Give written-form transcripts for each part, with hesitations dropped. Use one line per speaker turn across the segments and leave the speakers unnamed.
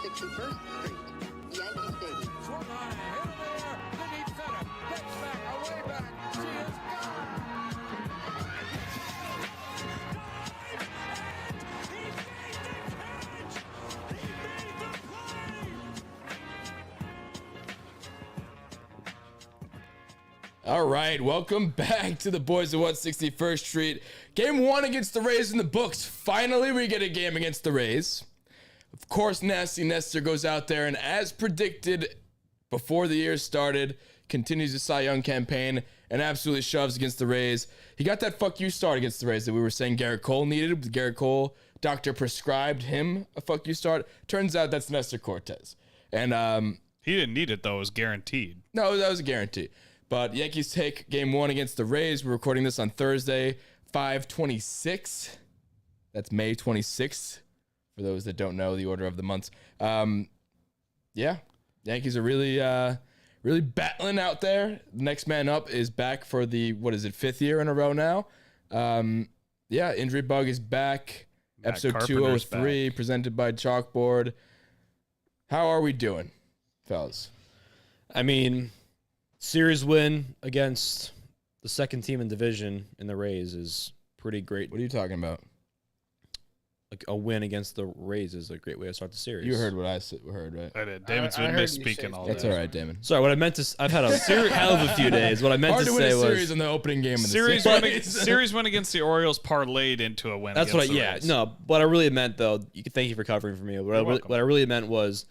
61st Street, Yankee Stadium.
Swung on a hit in the air. The deep center. Gets back, away back. She is gone.
All right, welcome back to the boys of 161st Street. Game 1 against the Rays in the books. Finally, we get a game against the Rays. Of course, Nasty Nestor goes out there and, as predicted before the year started, continues the Cy Young campaign and absolutely shoves against the Rays. He got that fuck you start against the Rays that we were saying Garrett Cole needed. Garrett Cole, doctor prescribed him a fuck you start. Turns out that's Nestor Cortez. And
he didn't need it, though. It was guaranteed.
No, that was a guarantee. But Yankees take game 1 against the Rays. We're recording this on Thursday, 5/26. That's May 26th, for those that don't know the order of the months. Yeah, Yankees are really battling out there. The next man up is back for the, 5th year in a row now. Yeah, Injury Bug is back. Episode 203, presented by Chalkboard. How are we doing, fellas?
I mean, series win against the second team in division in the Rays is pretty great.
What are you talking about?
Like a win against the Rays is a great way to start the series.
You heard what I heard, right?
I did. Damon's been misspeaking all day.
That's all right, Damon.
Sorry, what I meant to... I've had a hell of a few days. What I meant
Hard
to
to win
say
a
was...
series in the opening game of the
Series win against the Orioles parlayed into a win.
That's
against
what I...
the
Yeah,
Rays.
no. What I really meant, though... Thank you for covering for me. What I really meant was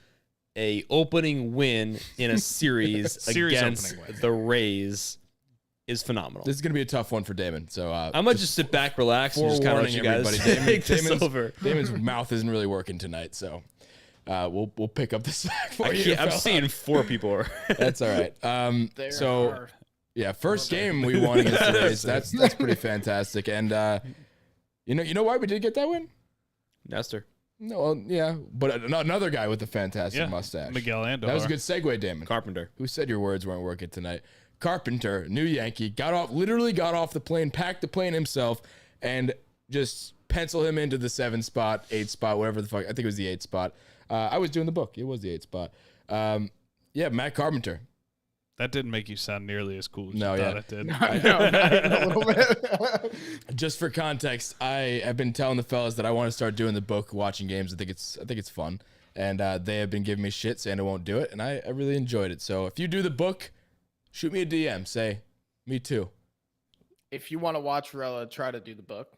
a opening win in a series, against the Rays is phenomenal.
This is gonna be a tough one for Damon. So
I'm gonna just sit back, relax, and just kind of let you guys take this over.
Damon's mouth isn't really working tonight, so we'll pick up the slack for you.
I'm seeing 4 people.
That's all right. So yeah, first game we won against the Rays. That's pretty fantastic. And you know why we did get that win?
Nestor.
No, well, yeah, but another guy with a fantastic mustache.
Miguel Andujar.
That was a good segue, Damon.
Carpenter.
Who said your words weren't working tonight? Carpenter, new Yankee, literally got off the plane, packed the plane himself, and just pencil him into the 7th spot, 8th spot, whatever the fuck. I think it was the 8th spot. I was doing the book. It was the 8th spot. Yeah, Matt Carpenter.
That didn't make you sound nearly as cool as
No,
you
yeah.
thought it did.
No, not even a little bit.
Just for context, I have been telling the fellas that I want to start doing the book, watching games. I think it's fun, and they have been giving me shit saying I won't do it, and I really enjoyed it. So if you do the book, shoot me a DM. Say, me too.
If you want to watch Rella try to do the book,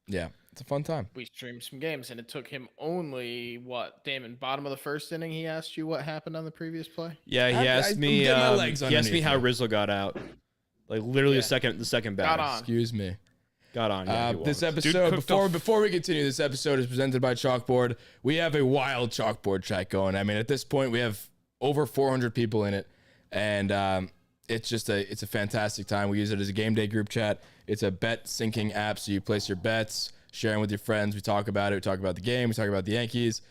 Yeah, it's a fun time.
we streamed some games, and it took him only, Damon, bottom of the first inning, he asked you what happened on the previous play?
Yeah, he asked
I'm
me.
getting my legs
He asked me
underneath
how
me.
Rizzo got out. Like literally
Yeah.
the second batter.
Got on.
Excuse me.
Got on. Yeah, he
This
walked.
episode,
cooked
before we continue, this episode is presented by Chalkboard. We have a wild Chalkboard chat going. I mean, at this point, we have over 400 people in it, and it's a fantastic time. We use it as a game day group chat. It's a bet syncing app, so you place your bets, sharing with your friends. We talk about it. We talk about the game. We talk about the Yankees.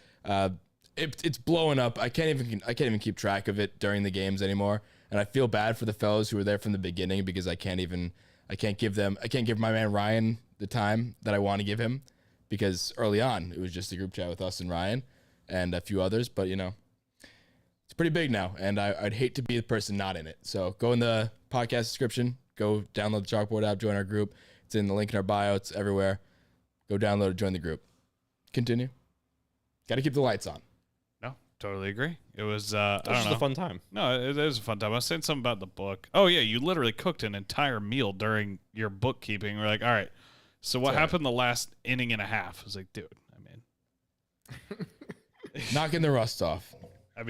It's blowing up. I can't even keep track of it during the games anymore, and I feel bad for the fellows who were there from the beginning because I can't give my man Ryan the time that I want to give him, because early on it was just a group chat with us and Ryan and a few others, but it's pretty big now, and I'd hate to be the person not in it. So go in the podcast description, go download the Chalkboard app, join our group. It's in the link in our bio. It's everywhere. Go download it, join the group. Continue. Got to keep the lights on.
No, totally agree. It was, I don't
It's
know.
just a fun time.
No, it is a fun time. I was saying something about the book. Oh, yeah, you literally cooked an entire meal during your bookkeeping. We're like, all right, so what happened the last inning and a half? I was like, dude,
Knocking the rust off.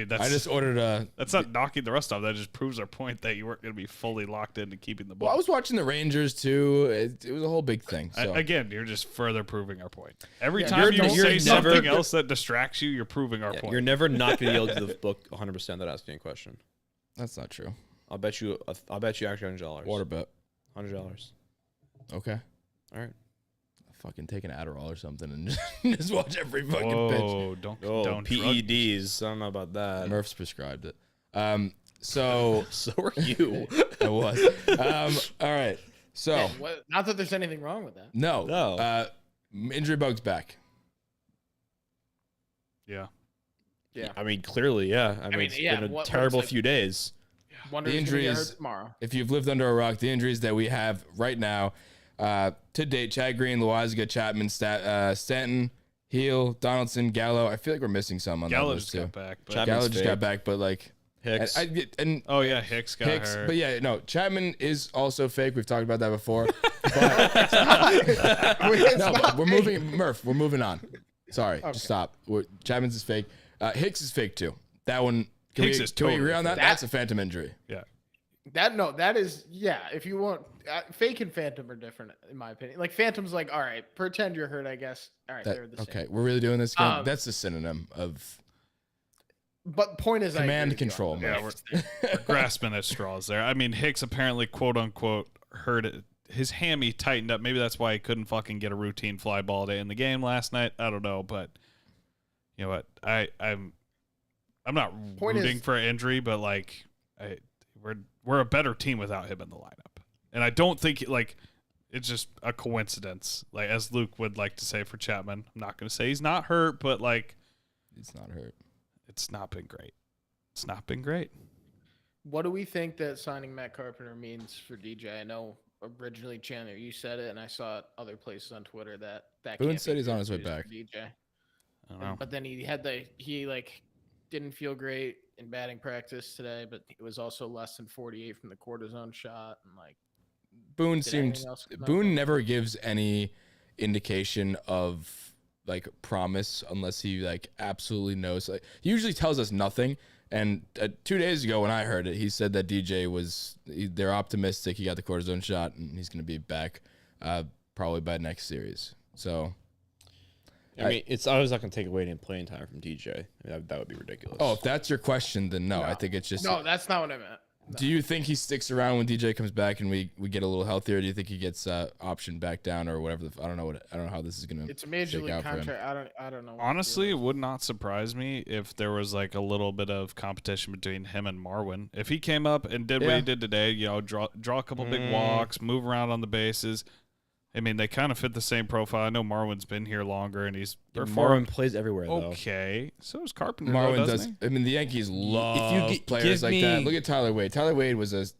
that's
I just ordered
that's not knocking the rust off. That just proves our point that you weren't going to be fully locked into keeping the book.
Well, I was watching the Rangers too. It was a whole big thing. So.
Again, you're just further proving our point. Every
Yeah,
time you
you're
say
never-
something else that distracts you, you're proving our point.
You're never not going to yield to the book 100% without asking a question.
That's not true.
I'll bet you actually $100.
Water bet.
$100.
Okay.
All right.
Fucking take an Adderall or something and just watch every fucking pitch.
Whoa, don't
Oh,
drug-
PEDs. I don't know about that.
Murph's prescribed it. So
So are you.
I was. All right. So
Yeah, not that there's anything wrong with that.
no. Injury bug's back.
Yeah.
Yeah.
I mean, clearly, yeah. I mean,
mean,
it's
yeah,
been a
what it's
terrible
like-
few days.
Wonder
The
who's gonna get
injuries-
hurt tomorrow.
If you've lived under a rock, the injuries that we have right now, to date, Chad Green, Loizaga, Chapman, Stanton, Heel, Donaldson, Gallo. I feel like we're missing some on
Gallo
that
just
list too.
got back. But
Chapman's
Gallo just
fake.
got back, but like
Hicks.
and
oh yeah, Hicks got
Hicks,
hurt.
but yeah, no, Chapman is also fake. We've talked about that before. But we're moving, Murph. We're moving on. Sorry, just stop. Chapman's is fake. Hicks is fake too. That one. Can
Hicks
we,
is
can we agree
totally
on that?
fake.
That's a phantom injury.
yeah.
That is if you want fake and phantom are different in my opinion. Like phantom's like, all right, pretend you're hurt, I guess. All right, they're the same.
Okay, we're really doing this again? That's a synonym of
But point is,
command
I agree with you
control.
on
Yeah,
that.
we're grasping at straws there. I mean, Hicks apparently, quote unquote, hurt it. His hammy tightened up. Maybe that's why he couldn't fucking get a routine fly ball day in the game last night. I don't know, but you know what? I'm not
Point
rooting
is-
for injury, but like we're a better team without him in the lineup, and I don't think it's just a coincidence. Like as Luke would like to say for Chapman, I'm not going to say he's not hurt, but like
It's not hurt.
it's not been great. It's not been great.
What do we think that signing Matt Carpenter means for DJ? I know originally Chandler, you said it, and I saw it other places on Twitter that
Boone
can't
said
be
he's on
good
his way
news for
back.
DJ.
I don't know.
But then he didn't feel great in batting practice today, but it was also less than 48 from the cortisone shot, and like
Boone
Did anything
seems
else come out?
Boone never gives any indication of like promise unless he like absolutely knows. Like he usually tells us nothing. And 2 days ago when I heard it, he said that they're optimistic. He got the cortisone shot and he's going to be back probably by next series. So
I mean, it's always not going to take away any playing time from DJ. I mean, that would be ridiculous.
oh, if that's your question, then no. I think it's just.
no, that's not what I meant.
Do you think he sticks around when DJ comes back and we get a little healthier? Do you think he gets optioned back down or whatever? I don't know how this is gonna.
It's a major
shake
league
out for him.
contract. I don't know. what the
Honestly,
deal
it would not surprise me if there was like a little bit of competition between him and Marwin. If he came up and did what
Yeah.
he did today, draw a couple big walks, move around on the bases. I mean, they kind of fit the same profile. I know Marwin's been here longer and he's
Yeah,
performed
Marwin plays everywhere, though.
okay. So is Carpenter. though,
Marwin
doesn't
does. I mean, the Yankees love
give
players like
me-
that. Look at Tyler Wade. Tyler Wade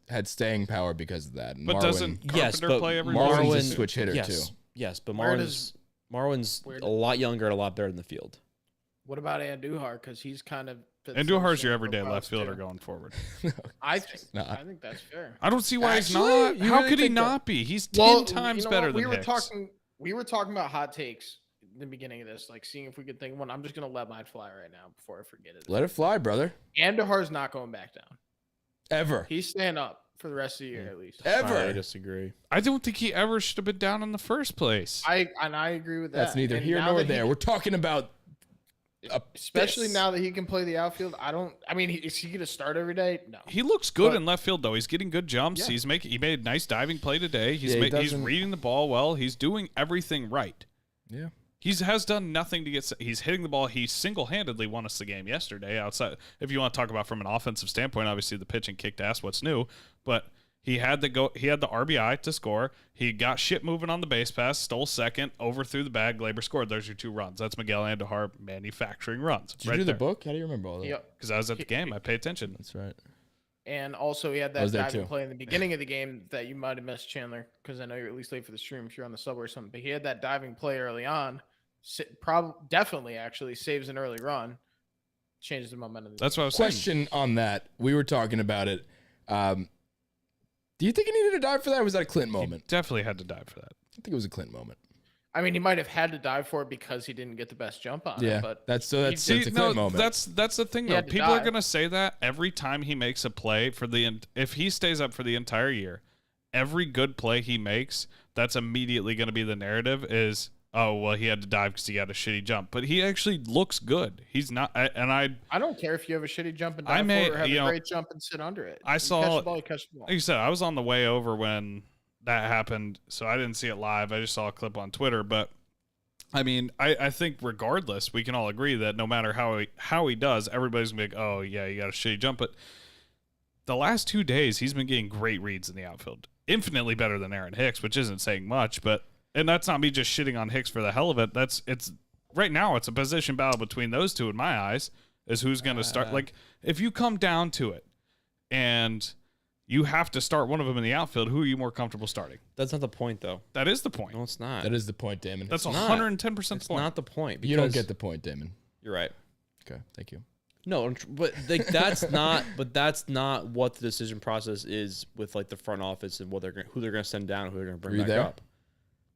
had staying power because of that. And
But
Marwin,
doesn't Carpenter
Yes, but
play every
Marwin's
Marwin
a switch hitter
yes,
too.
Yes, but
Where
Marwin's
where
a
does-
lot younger and a lot better in the field.
What about Andujar? Because he's kind of.
And Duhar's your everyday left fielder going forward.
I think.
not.
I think that's fair.
I don't see why he's
Actually,
not.
you
How
really
could he
think that?
not be? He's 10 times
you know
better
what?
than Hicks.
We were talking about hot takes in the beginning of this, like seeing if we could think of one. I'm just gonna let mine fly right now before I forget it.
Let it fly, brother.
Andujar's not going back down.
Ever.
He's staying up for the rest of the year at least.
I
Ever.
disagree.
I don't think he ever should have been down in the first place.
I agree with that.
That's neither
And
here
now
nor
that he
there. We're talking about
especially
this.
now that he can play the outfield. I mean, is he going to start every day? No.
He looks good
But-
in left field though. He's getting good jumps.
Yeah.
He made a nice diving play today. He's
Yeah, he
he's
doesn't-
reading the ball well. He's doing everything right.
Yeah.
Has done nothing to get. He's hitting the ball. He single-handedly won us the game yesterday. Outside, if you want to talk about from an offensive standpoint, obviously the pitching kicked ass. What's new? But he had the RBI to score. He got shit moving on the base pass. Stole second. Overthrew the bag. Glaber scored. There's your 2 runs. That's Miguel Andujar manufacturing runs.
Did you do the book? How do you remember all that?
Yep.
Because I was at the game. I pay attention.
That's right.
And also, he had
I was
that
there
diving
too.
play in the beginning of the game that you might have missed, Chandler, because I know you're at least late for the stream if you're on the subway or something. But he had that diving play early on. Definitely, actually, saves an early run, changes the momentum. Of the
That's
game.
what I was saying.
Question on that. We were talking about it. Do you think he needed to dive for that, or was that a Clint moment?
Definitely had to dive for that.
I think it was a Clint moment.
I mean, he might have had to dive for it because he didn't get the best jump on
Yeah,
it. But
that's
he
it's
did-
a Clint moment.
That's the thing
He
though.
had to
People are
dive.
gonna say that every time he makes a play if he stays up for the entire year, every good play he makes, that's immediately gonna be the narrative is, oh well, he had to dive because he had a shitty jump. But he actually looks good. He's not,
I don't care if you have a shitty jump and
I
dive
may-
for it or have
you
a
know,
great jump and sit under it.
I
You
saw-
catch the ball, you catch the ball.
like you said, I was on the way over when that happened, so I didn't see it live. I just saw a clip on Twitter. But I mean, I think regardless, we can all agree that no matter how he does, everybody's gonna be like, oh yeah, you got a shitty jump. But the last 2 days, he's been getting great reads in the outfield, infinitely better than Aaron Hicks, which isn't saying much. And that's not me just shitting on Hicks for the hell of it. Right now, it's a position battle between those two in my eyes. is who's going to start. Like, if you come down to it and you have to start one of them in the outfield, who are you more comfortable starting?
That's not the point, though.
That is the point.
No, it's not.
That is the point, Damon.
That's
not.
110% the
It's
point.
not the point.
You don't
because-
get the point, Damon.
You're right.
Okay, thank you.
No, but like, that's not. But that's not what the decision process is with like the front office and who they're going to send down, who they're going to bring back
there?
up.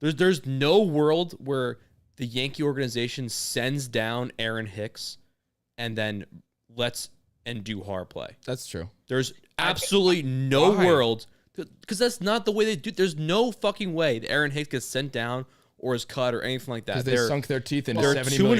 There's no world where the Yankee organization sends down Aaron Hicks and then lets Andujar play.
That's true.
There's absolutely no
Why?
world, because that's not the way they do. There's no fucking way that Aaron Hicks gets sent down or is cut or anything like that.
Because they sunk their teeth into
They're
$70
too
million.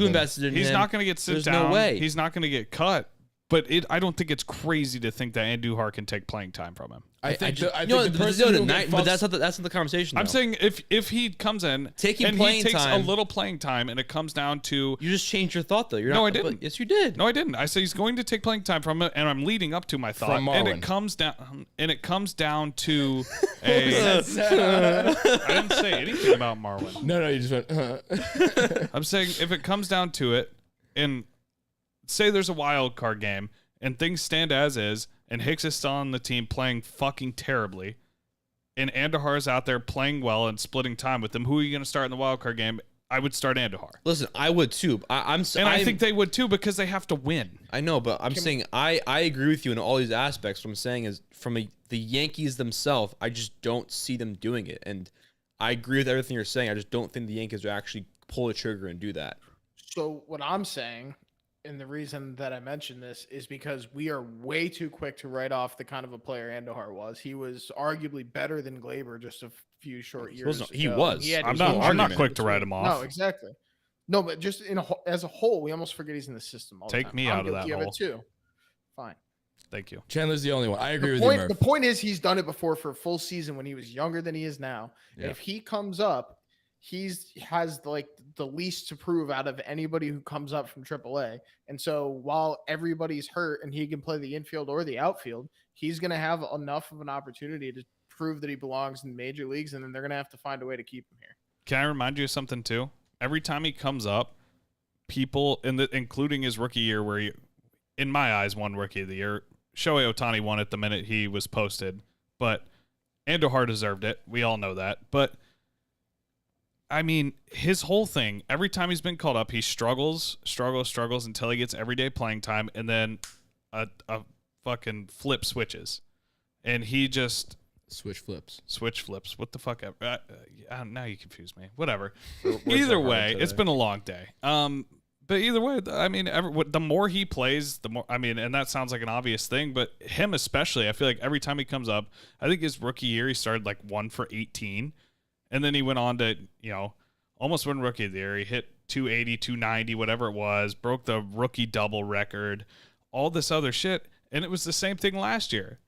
invested in
He's
him.
not going to get sent
There's
down.
no way.
He's not going to get cut. But I don't think it's crazy to think that Andujar can take playing time from him.
I think
just-
the
no,
person who will get
but
fucked-
that's not the conversation.
I'm
though.
saying if he comes in
Taking
and
playing
he takes
time-
a little playing time and it comes down to
You just changed your thought though. You're
No,
not,
I didn't.
but- yes, you did.
no, I didn't. I said he's going to take playing time from it, and I'm leading up to my thought.
From
And
Marwin.
it comes down to a. I didn't say anything about Marwin.
No, you just went.
I'm saying if it comes down to it, and say there's a wild card game and things stand as is, and Hicks is still on the team playing fucking terribly, and Andujar is out there playing well and splitting time with them, who are you going to start in the wild card game? I would start Andujar.
Listen, I would too.
I think they would too because they have to win.
I know, but I'm saying I agree with you in all these aspects. What I'm saying is the Yankees themselves, I just don't see them doing it. And I agree with everything you're saying. I just don't think the Yankees will actually pull the trigger and do that.
So what I'm saying, and the reason that I mentioned this is because we are way too quick to write off the kind of a player Andujar was. He was arguably better than Glaber just a few short years
He
ago.
was.
He had
I'm
his
not.
own
I'm not
argument
quick to write
between-
him off.
No, exactly. No, but just as a whole, we almost forget he's in the system all the
Take
time.
me
I'm
out of that
guilty
hole.
it too. Fine.
Thank you.
Chandler's the only one. I agree with
The
you, Murph.
point is he's done it before for a full season when he was younger than he is now.
Yeah.
If he comes up, has like the least to prove out of anybody who comes up from AAA. And so while everybody's hurt and he can play the infield or the outfield, he's going to have enough of an opportunity to prove that he belongs in major leagues, and then they're going to have to find a way to keep him here.
Can I remind you of something too? Every time he comes up, people including his rookie year, where he, in my eyes, won Rookie of the Year. Shohei Ohtani won it the minute he was posted, but Andujar deserved it. We all know that. But I mean, his whole thing, every time he's been called up, he struggles until he gets everyday playing time, and then a fucking flip switches. And he just
Switch flips.
What the fuck? Now you confuse me. Whatever.
Words
Either
are hard
way,
today.
it's been a long day. But either way, I mean, the more he plays, the more. I mean, and that sounds like an obvious thing, but him especially, I feel like every time he comes up, I think his rookie year he started like 1 for 18, and then he went on to almost win Rookie of the Year. He hit 280, 290, whatever it was, broke the rookie double record, all this other shit. And it was the same thing last year,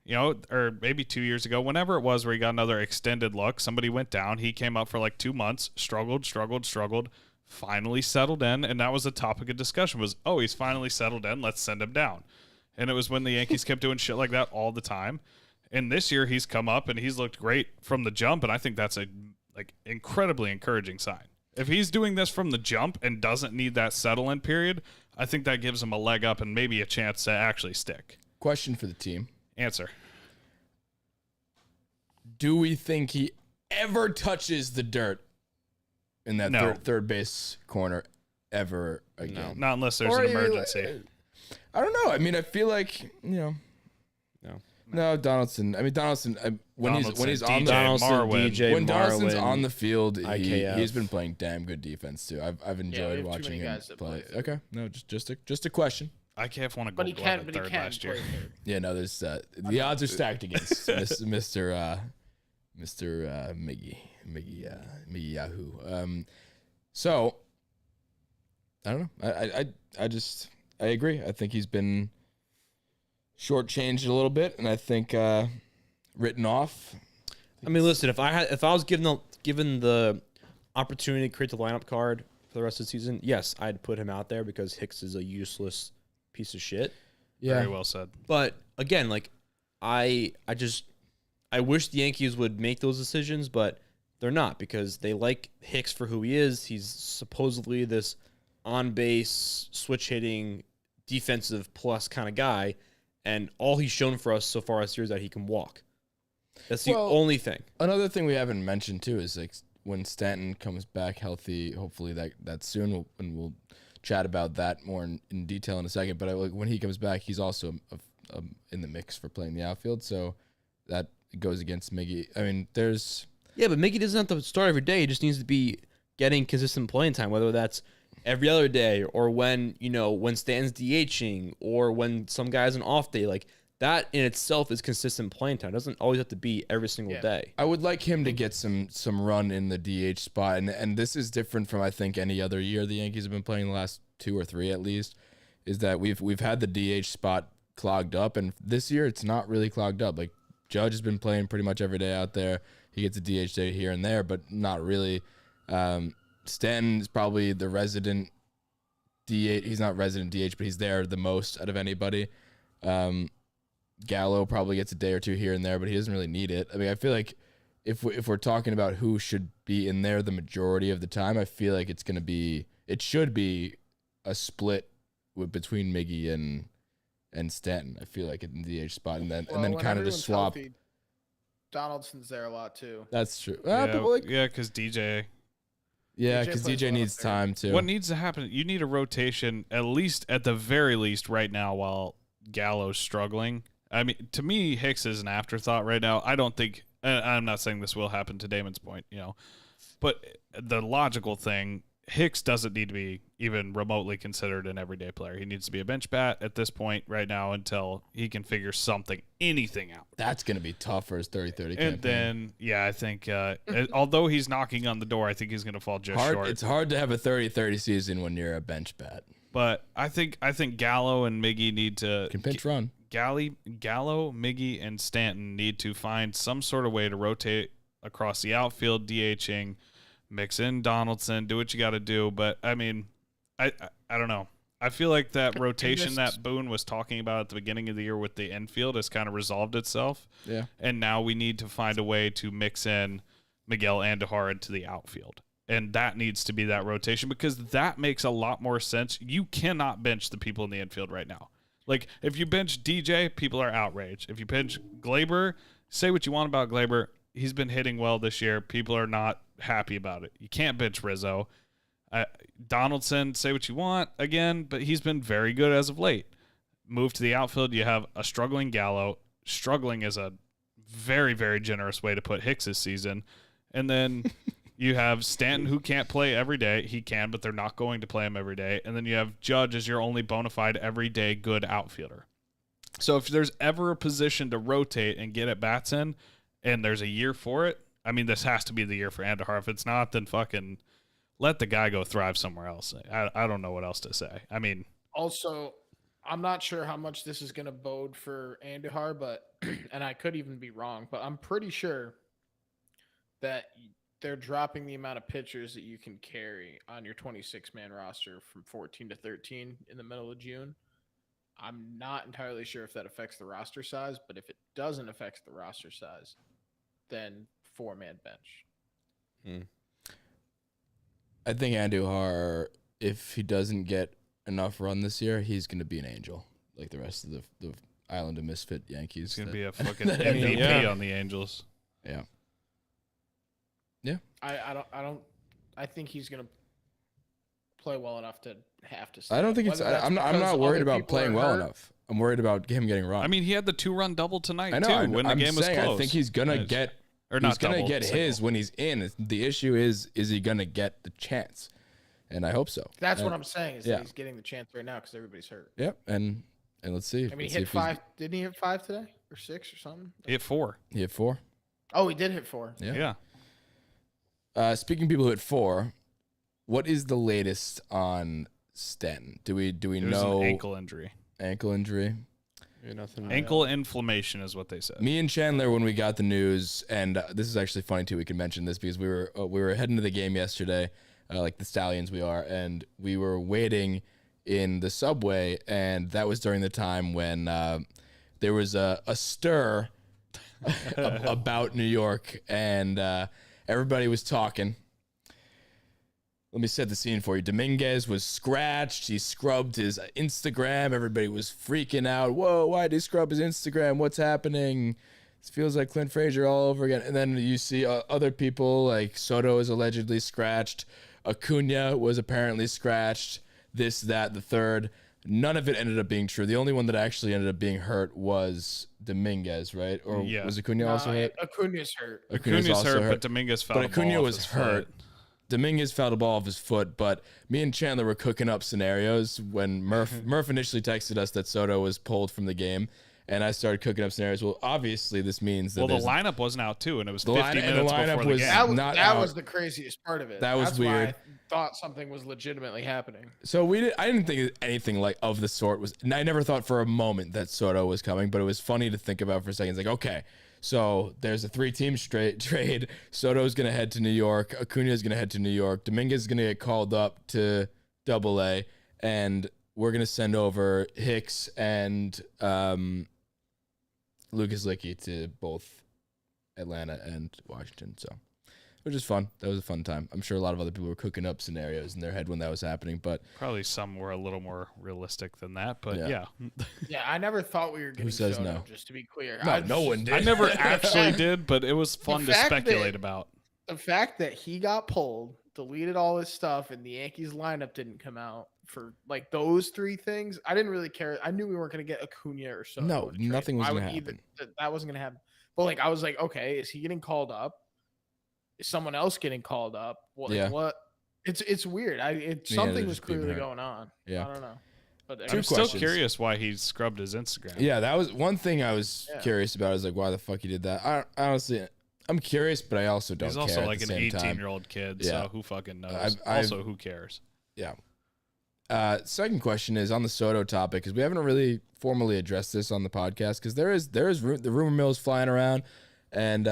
or maybe 2 years ago, whenever it was where he got another extended look. Somebody went down. He came up for like 2 months, struggled, finally settled in. And that was the topic of discussion was, oh, he's finally settled in. Let's send him down. And it was when the Yankees kept doing shit like that all the time. And this year he's come up and he's looked great from the jump. And I think that's a incredibly encouraging sign. If he's doing this from the jump and doesn't need that settle in period, I think that gives him a leg up and maybe a chance to actually stick.
Question for the team.
Answer.
Do we think he ever touches the dirt in that
No.
third base corner ever again?
Not unless there's
Or
an
you-
emergency.
I don't know. I mean, I feel like, No, Donaldson. I mean, Donaldson. When he's on
DJ
the
Marwin.
DJ
when Donaldson's
Marwin,
on the field,
IKF.
he's been playing damn good defense too. I've
we
enjoyed
have too
watching
many
him
guys that
play.
play
Okay, no, just a question.
IKF won a
But
gold
he
glove
can.
at
But he
third
can.
last year.
play third.
Yeah, no, there's the odds are stacked against Mr. Miggy Yahoo. So I don't know. I agree. I think he's been shortchanged a little bit, and I think written off.
I mean, listen, if I was given the opportunity to create the lineup card for the rest of the season, yes, I'd put him out there because Hicks is a useless piece of shit.
Very well said.
But again, like I wish the Yankees would make those decisions, but they're not because they like Hicks for who he is. He's supposedly this on base switch hitting defensive plus kind of guy, and all he's shown for us so far this year is that he can walk. That's the only thing.
Another thing we haven't mentioned too is like when Stanton comes back healthy, hopefully that's soon, and we'll chat about that more in detail in a second. But like when he comes back, he's also in the mix for playing the outfield, so that goes against Miggy. I mean,
Yeah, but Miggy doesn't have to start every day. He just needs to be getting consistent playing time, whether that's every other day or when Stanton's DHing or when some guy's an off day. Like that in itself is consistent playing time. It doesn't always have to be every single day.
I would like him to get some run in the DH spot, and this is different from I think any other year the Yankees have been playing the last 2 or 3 at least. Is that we've had the DH spot clogged up, and this year it's not really clogged up. Like Judge has been playing pretty much every day out there. He gets a DH day here and there, but not really. Stanton is probably the resident DH. He's not resident DH, but he's there the most out of anybody. Gallo probably gets a day or two here and there, but he doesn't really need it. I mean, I feel like if we're talking about who should be in there the majority of the time, I feel like it should be a split between Miggy and Stanton. I feel like in the DH spot, and then kind of just swap.
Healthy, Donaldson's there a lot too.
That's true.
Because DJ.
Yeah,
DJ
because
plays
DJ
well
needs
up there.
time too.
What needs to happen? You need a rotation, at the very least, right now while Gallo's struggling. I mean, to me, Hicks is an afterthought right now. I don't think. I'm not saying this will happen. To Damon's point, but the logical thing, Hicks doesn't need to be even remotely considered an everyday player. He needs to be a bench bat at this point right now until he can figure anything out.
That's going to be tough for his 30-30 campaign.
And then, I think, although he's knocking on the door, I think he's going to fall just short.
It's hard to have a 30-30 season when you're a bench bat.
But I think Gallo and Miggy need to
Can pinch run.
Gallo, Miggy, and Stanton need to find some sort of way to rotate across the outfield, DHing, mix in Donaldson, do what you got to do. But I mean, I don't know. I feel like that rotation that Boone was talking about at the beginning of the year with the infield has kind of resolved itself.
Yeah.
And now we need to find a way to mix in Miguel Andujar into the outfield. And that needs to be that rotation because that makes a lot more sense. You cannot bench the people in the infield right now. Like, if you bench DJ, people are outraged. If you bench Glaber, say what you want about Glaber. He's been hitting well this year. People are not happy about it. You can't bench Rizzo. Donaldson, say what you want again, but he's been very good as of late. Move to the outfield, you have a struggling Gallo. Struggling is a very, very generous way to put Hicks's season. And then you have Stanton, who can't play every day. He can, but they're not going to play him every day. And then you have Judge as your only bona fide everyday good outfielder. So if there's ever a position to rotate and get at bats in, and there's a year for it, I mean, this has to be the year for Andujar. If it's not, then fucking let the guy go thrive somewhere else. I don't know what else to say. I mean,
Also, I'm not sure how much this is going to bode for Andujar, but and I could even be wrong, but I'm pretty sure that they're dropping the amount of pitchers that you can carry on your 26-man roster from 14 to 13 in the middle of June. I'm not entirely sure if that affects the roster size, but if it doesn't affect the roster size, then 4-man bench.
I think Andujar, if he doesn't get enough run this year, he's going to be an angel like the rest of the Island of Misfit Yankees.
he's going to be a fucking MVP on the Angels.
Yeah.
I think he's going to play well enough to have to stay.
I don't think it's. I'm not worried about playing well enough. I'm worried about him getting run.
I mean, he had the 2-run double tonight,
I know.
too, when the game was close.
I think he's gonna get.
Or
He's
not
gonna
double,
get his
single.
when he's in. The issue is he gonna get the chance? And I hope so.
That's what I'm saying is
yeah.
that he's getting the chance right now because everybody's hurt.
Yep. And let's see.
I mean, he
Let's see
hit
if he's-
5. Didn't he hit 5 today or 6 or something?
He hit 4.
He hit 4.
Oh, he did hit 4.
Yeah. Speaking of people who hit 4, what is the latest on Stanton? Do we
It was
know
an ankle injury.
ankle injury?
Nothing.
Ankle inflammation is what they said.
Me and Chandler, when we got the news, and this is actually funny too. We can mention this because we were heading to the game yesterday, like the Stallions we are, and we were waiting in the subway, and that was during the time when there was a stir about New York, and everybody was talking. let me set the scene for you. Dominguez was scratched. He scrubbed his Instagram. Everybody was freaking out. Whoa, why did he scrub his Instagram? What's happening? This feels like Clint Frazier all over again. And then you see other people like Soto is allegedly scratched. Acuna was apparently scratched. This, that, the third. None of it ended up being true. The only one that actually ended up being hurt was Dominguez, right? Or was Acuna also hurt?
Acuna's hurt.
Acuna's
also
hurt, but Dominguez fouled
But
a ball
Acuna
off
was
his
hurt.
foot.
Dominguez fouled a ball off his foot, but me and Chandler were cooking up scenarios when Murph initially texted us that Soto was pulled from the game, and I started cooking up scenarios. Well, obviously this means that
Well, the lineup wasn't out too, and it was
The
50
line- and the
minutes
lineup
before the
was
game.
not
That
out.
was the craziest part of it.
That was
That's why
weird.
I thought something was legitimately happening.
So I didn't think anything like of the sort was. I never thought for a moment that Soto was coming, but it was funny to think about for a second. It's like, okay, so there's a 3-team straight trade. Soto's gonna head to New York. Acuna's gonna head to New York. Dominguez is gonna get called up to AA, and we're gonna send over Hicks and Lucas Licky to both Atlanta and Washington. So. Which is fun. That was a fun time. I'm sure a lot of other people were cooking up scenarios in their head when that was happening, but
Probably some were a little more realistic than that, but
Yeah.
yeah.
Yeah, I never thought we were getting
says
Soto,
no?
just to be clear.
No,
I
no one did.
I never actually did, but it was fun to
fact
speculate
that-
about.
The fact that he got pulled, deleted all his stuff, and the Yankees lineup didn't come out for like those three things, I didn't really care. I knew we weren't going to get Acuna or Soto.
No,
in a trade.
nothing was
I
gonna
would either-
happen.
That wasn't going to happen. But like, I was like, okay, is he getting called up? Is someone else getting called up? What?
Yeah.
What? It's weird.
they're
Something was
just being
clearly
hurt.
going on.
Yeah.
I don't know. But
Two
I'm still
questions.
curious why he scrubbed his Instagram.
Yeah, that was one thing I was
Yeah.
curious about. I was like, why the fuck he did that? I honestly, I'm curious, but I also don't
He's
care
also
at
like
the
an
same time.
18-year-old kid,
Yeah.
so who fucking knows?
I've-
Also, who cares?
Yeah. Second question is on the Soto topic, because we haven't really formally addressed this on the podcast, because the rumor mill is flying around, and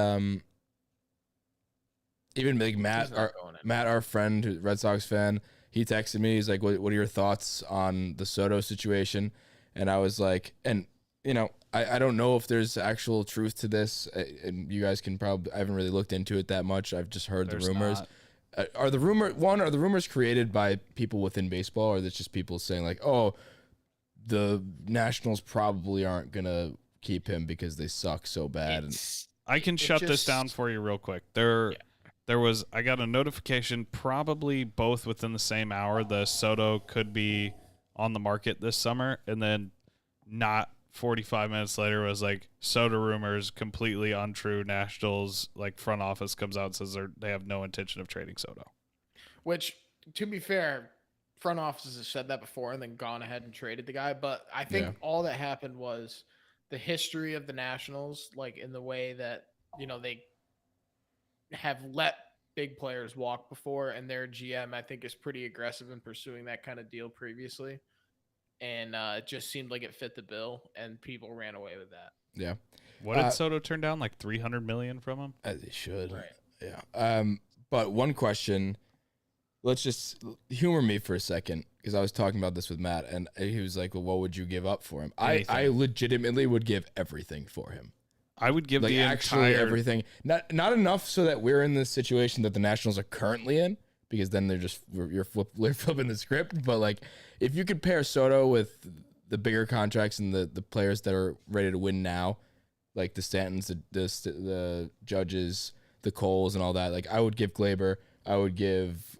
even like
He's
Matt,
not
our
going anywhere.
Matt, our friend, who's a Red Sox fan, he texted me. He's like, "What are your thoughts on the Soto situation?" And I was like, and you know, I don't know if there's actual truth to this, and you guys can probably. I haven't really looked into it that much. I've just heard
There's
the rumors.
not.
Are the rumors created by people within baseball, or is it just people saying like, "Oh, the Nationals probably aren't gonna keep him because they suck so bad"? And
It's-
I can
it
shut this
just-
down for you real quick. I got a notification probably both within the same hour the Soto could be on the market this summer, and then not 45 minutes later was like Soto rumors completely untrue. Nationals like front office comes out and says they have no intention of trading Soto.
Which, to be fair, front offices have said that before and then gone ahead and traded the guy. But I think
Yeah.
all that happened was the history of the Nationals, like in the way that, you know, they have let big players walk before, and their GM, I think, is pretty aggressive in pursuing that kind of deal previously. And it just seemed like it fit the bill, and people ran away with that.
yeah,
What did Soto turn down? Like 300 million from him?
as they should.
Right.
Yeah. But one question. Let's just humor me for a second, because I was talking about this with Matt, and he was like, "Well, what would you give up for him?" I
Anything.
legitimately would give everything for him.
I would give
Like
the
actually
entire
everything. Not enough so that we're in the situation that the Nationals are currently in, because then you're flipping the script. But like, if you could pair Soto with the bigger contracts and the players that are ready to win now, like the Stantons, the Judges, the Coles, and all that, like I would give Glaber, I would give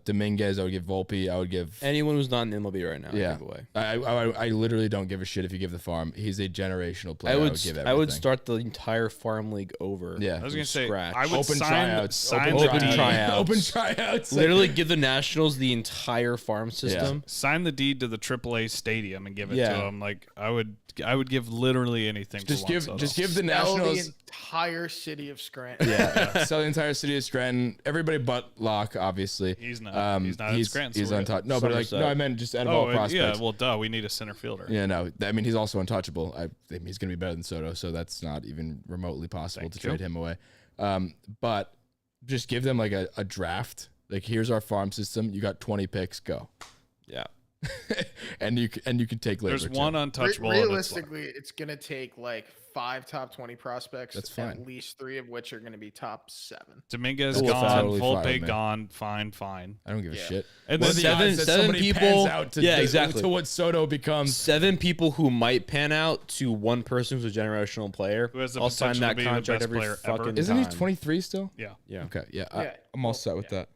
Dominguez, I would give Volpe, I would give
Anyone who's not in MLB right now,
Yeah.
give away.
I literally don't give a shit if you give the farm. He's a generational player.
I would
give
I would
everything.
start the entire farm league over.
Yeah.
I was gonna say
scratch.
I would
Open
sign
tryouts.
sign
Open
the deed.
tryouts.
Open tryouts.
Literally give the Nationals the entire farm system.
Sign the deed to the AAA stadium and give it
Yeah.
to him. Like I would give literally anything.
Just
for Juan
give
Soto.
just give the
Sell the
Nationals.
entire city of Scranton.
Yeah, sell the entire city of Scranton. Everybody but Locke, obviously.
He's not. He's not in Scranton.
He's
so we're
untouchable. No, but like
Somerset.
no, I meant just out of
good.
all
Oh, and-
prospects.
yeah. Well, duh. We need a center fielder.
Yeah, no. I mean, he's also untouchable. I mean, he's going to be better than Soto, so that's not even remotely possible
Thank
to
you.
trade him away. But just give them like a draft. Like, here's our farm system. You got 20 picks. Go.
Yeah.
and you can take labor.
There's
too.
one untouchable. and it's
Realistically, it's going to take like 5 top 20 prospects.
That's fine.
At least 3 of which are going to be top 7.
Dominguez
That's
gone,
totally fine
Volpe
with me.
gone, fine.
I don't give a
Yeah.
shit.
And
What
then
are the odds that
seven
somebody
people-
pans out to
yeah, exactly.
to what Soto becomes?
7 people who might pan out to one person who's a generational player.
Who has the
I'll sign
potential to
that
be the
contract
best
every
player ever.
fucking
Isn't he
time.
23 still?
Yeah.
Yeah.
Okay, yeah,
Yeah.
I'm all set with that.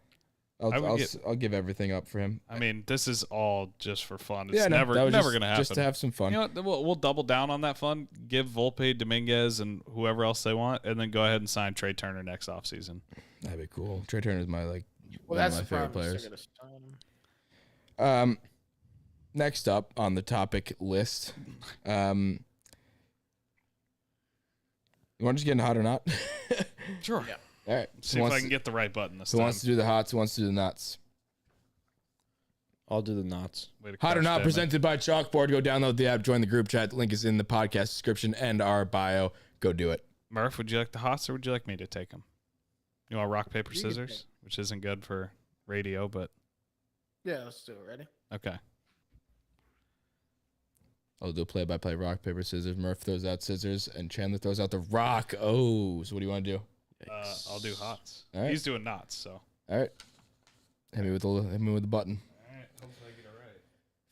I would
I'll give everything up for him.
I mean, this is all just for fun. It's
Yeah, no,
never
that was
never
just-
going to happen.
Just to have some fun.
You know what? We'll double down on that fun. Give Volpe, Dominguez, and whoever else they want, and then go ahead and sign Trey Turner next offseason.
That'd be cool. Trey Turner's my
Well,
one
that's
of my
the
favorite
problem.
players.
They're gonna sign him.
Next up on the topic list, you want to just get into hot or not?
Sure.
Yeah.
All right.
See if I can get the right button this
Who
time.
wants to do the hots? Who wants to do the nuts?
I'll do the knots.
Way to
Hot or
crush
not,
them.
presented by Chalkboard. Go download the app, join the group chat. Link is in the podcast description and our bio. Go do it.
Murph, would you like the hots or would you like me to take them? You want rock, paper,
You can
scissors?
take-
Which isn't good for radio, but
Yeah, let's do it. Ready?
okay.
I'll do a play-by-play rock, paper, scissors. Murph throws out scissors, and Chandler throws out the rock. Oh, so what do you want to do?
I'll do hots.
All right.
He's doing knots, so.
All right. Hit me with the button.
All right, hopefully I get it right.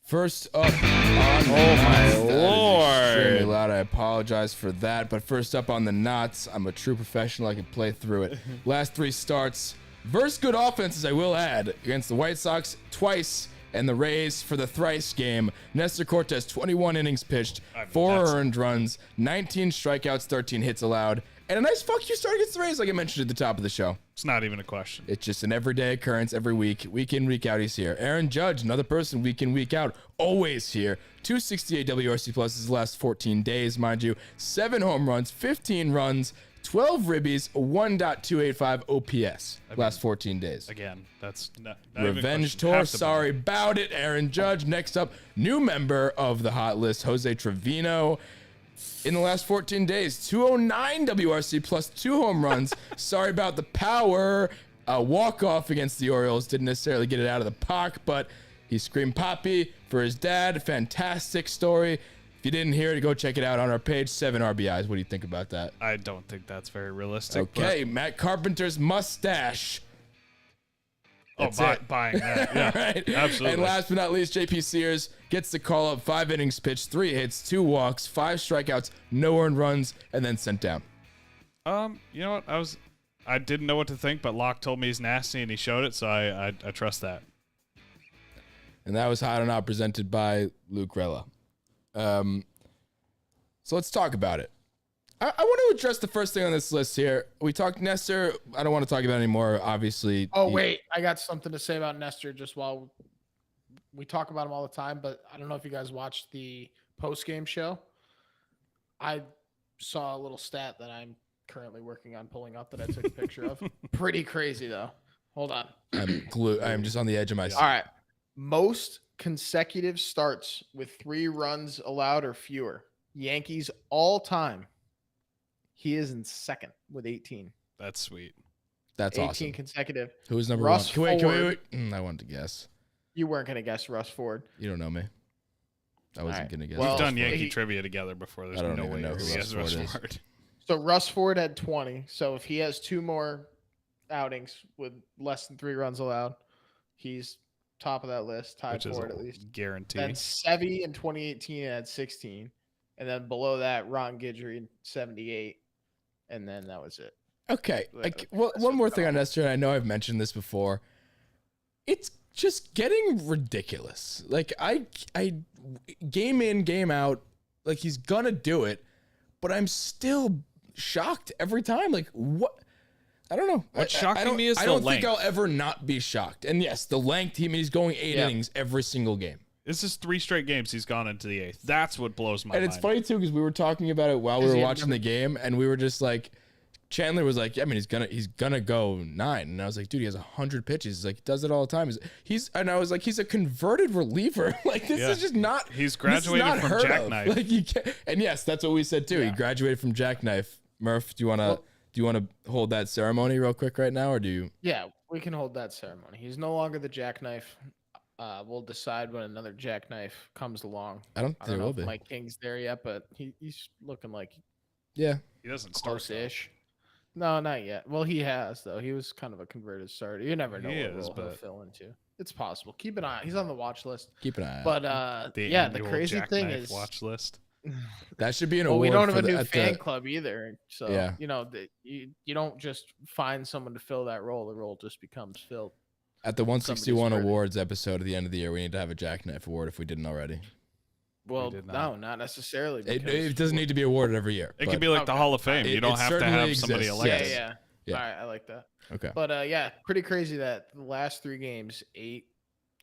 First up on
my
Lord.
Lord.
Extremely loud. I apologize for that. But first up on the knots, I'm a true professional. I can play through it. Last 3 starts. Versus good offenses, I will add. Against the White Sox twice and the Rays for the thrice game. Nestor Cortez, 21 innings pitched,
I mean,
4
that's-
earned runs, 19 strikeouts, 13 hits allowed. And a nice fuck you start against the Rays, like I mentioned at the top of the show.
It's not even a question.
It's just an everyday occurrence every week. Week in, week out, he's here. Aaron Judge, another person week in, week out, always here. 268 WRC plus his last 14 days, mind you. 7 home runs, 15 runs, 12 ribbies, 1.285 OPS last 14 days.
Again, that's not even a
Revenge
question.
tour.
Have to be.
Sorry about it, Aaron Judge. Next up, new member of the hot list, Jose Trevino. In the last 14 days, 209 WRC plus 2 home runs. Sorry about the power. A walk-off against the Orioles. Didn't necessarily get it out of the park, but he screamed Poppy for his dad. Fantastic story. If you didn't hear it, go check it out on our page. 7 RBIs. What do you think about that?
I don't think that's very realistic.
Okay, Matt Carpenter's mustache.
But,
That's it.
buying that. Yeah,
Right?
absolutely.
And last but not least, JP Sears gets the call up. 5 innings pitched, 3 hits, 2 walks, 5 strikeouts, no earned runs, and then sent down.
You know what? I didn't know what to think, but Locke told me he's nasty and he showed it, so I trust that.
And that was Hot or Not presented by Luke Rella. So let's talk about it. I want to address the first thing on this list here. We talked Nestor. I don't want to talk about it anymore, obviously.
Oh, wait. I got something to say about Nestor just while we talk about him all the time, but I don't know if you guys watched the post-game show. I saw a little stat that I'm currently working on pulling up that I took a picture of. Pretty crazy, though. Hold on.
I'm just on the edge of my seat.
All right. Most consecutive starts with 3 runs allowed or fewer. Yankees all time. He is in second with 18.
That's sweet.
That's
18
awesome.
consecutive.
Who was number
Russ
1? Can we
Ford.
wait? I wanted to guess.
You weren't going to guess Russ Ford.
You don't know me. I wasn't
right.
going to guess.
Well,
We've done
he-
Yankee trivia together before. There's
I don't
no
even
way
know
you're
who
gonna
Russ
guess
Ford is.
Ford.
So Russ Ford had 20. So if he has 2 more outings with less than 3 runs allowed, he's top of that list, tied
Which is
for it
a
at least.
guarantee.
Then Sevy in 2018 had 16. And then below that, Ron Guidry in 78. And then that was it.
Okay.
Yeah,
Well,
that's
one more
what's
thing on
wrong.
Nestor, and I know I've mentioned this before. It's just getting ridiculous. Like I game in, game out, like he's gonna do it, but I'm still shocked every time. Like what? I don't know.
What's
I
shocking
don't-
me is
I
the
don't
length.
think I'll ever not be shocked. And yes, the length. He's going 8
Yeah.
innings every single game.
This is 3 straight games he's gone into the 8th. That's what blows my
And
mind.
it's funny too because we were talking about it while we
Is
were
he
watching the game, and we were just like, Chandler was like, I mean, he's gonna go 9, and I was like, dude, he has 100 pitches. He's like, he does it all the time. And I was like, he's a converted reliever. Like this
Yeah.
is just not.
He's
this is
graduated
not
from
heard of.
Jackknife.
Like you can't. And yes, that's what we said too. He
Yeah.
graduated from Jackknife. Murph, do you wanna hold that ceremony real quick right now, or do you?
Yeah, we can hold that ceremony. He's no longer the jackknife. We'll decide when another jackknife comes along.
I don't
I
think
don't
there
know
will
if
be.
Mike King's there yet, but he's looking like
Yeah.
He doesn't start. though.
close-ish. No, not yet. Well, he has though. He was kind of a converted starter. You never know
He
what
is,
role he'll
but-
fill into. It's possible. Keep an eye. He's on the watch list.
Keep an eye out.
But
The
yeah, the
annual
crazy thing
jackknife
is,
watch list.
That should be an
well,
award
we don't
for
have a
the,
new
at
fan
the,
club either. So
Yeah.
you don't just find someone to fill that role. The role just becomes filled.
at the 161
Somebody's worthy.
awards episode at the end of the year. We need to have a jackknife award if we didn't already.
Well,
did
no,
not.
not necessarily.
It
because-
doesn't need to be awarded every year.
It
but-
could be like the
Okay.
Hall of Fame. You
It-
don't
it
have to
certainly
have somebody
exists,
elected.
Yeah.
Yeah.
All right, I like that.
okay.
But yeah, pretty crazy that the last 3 games, 8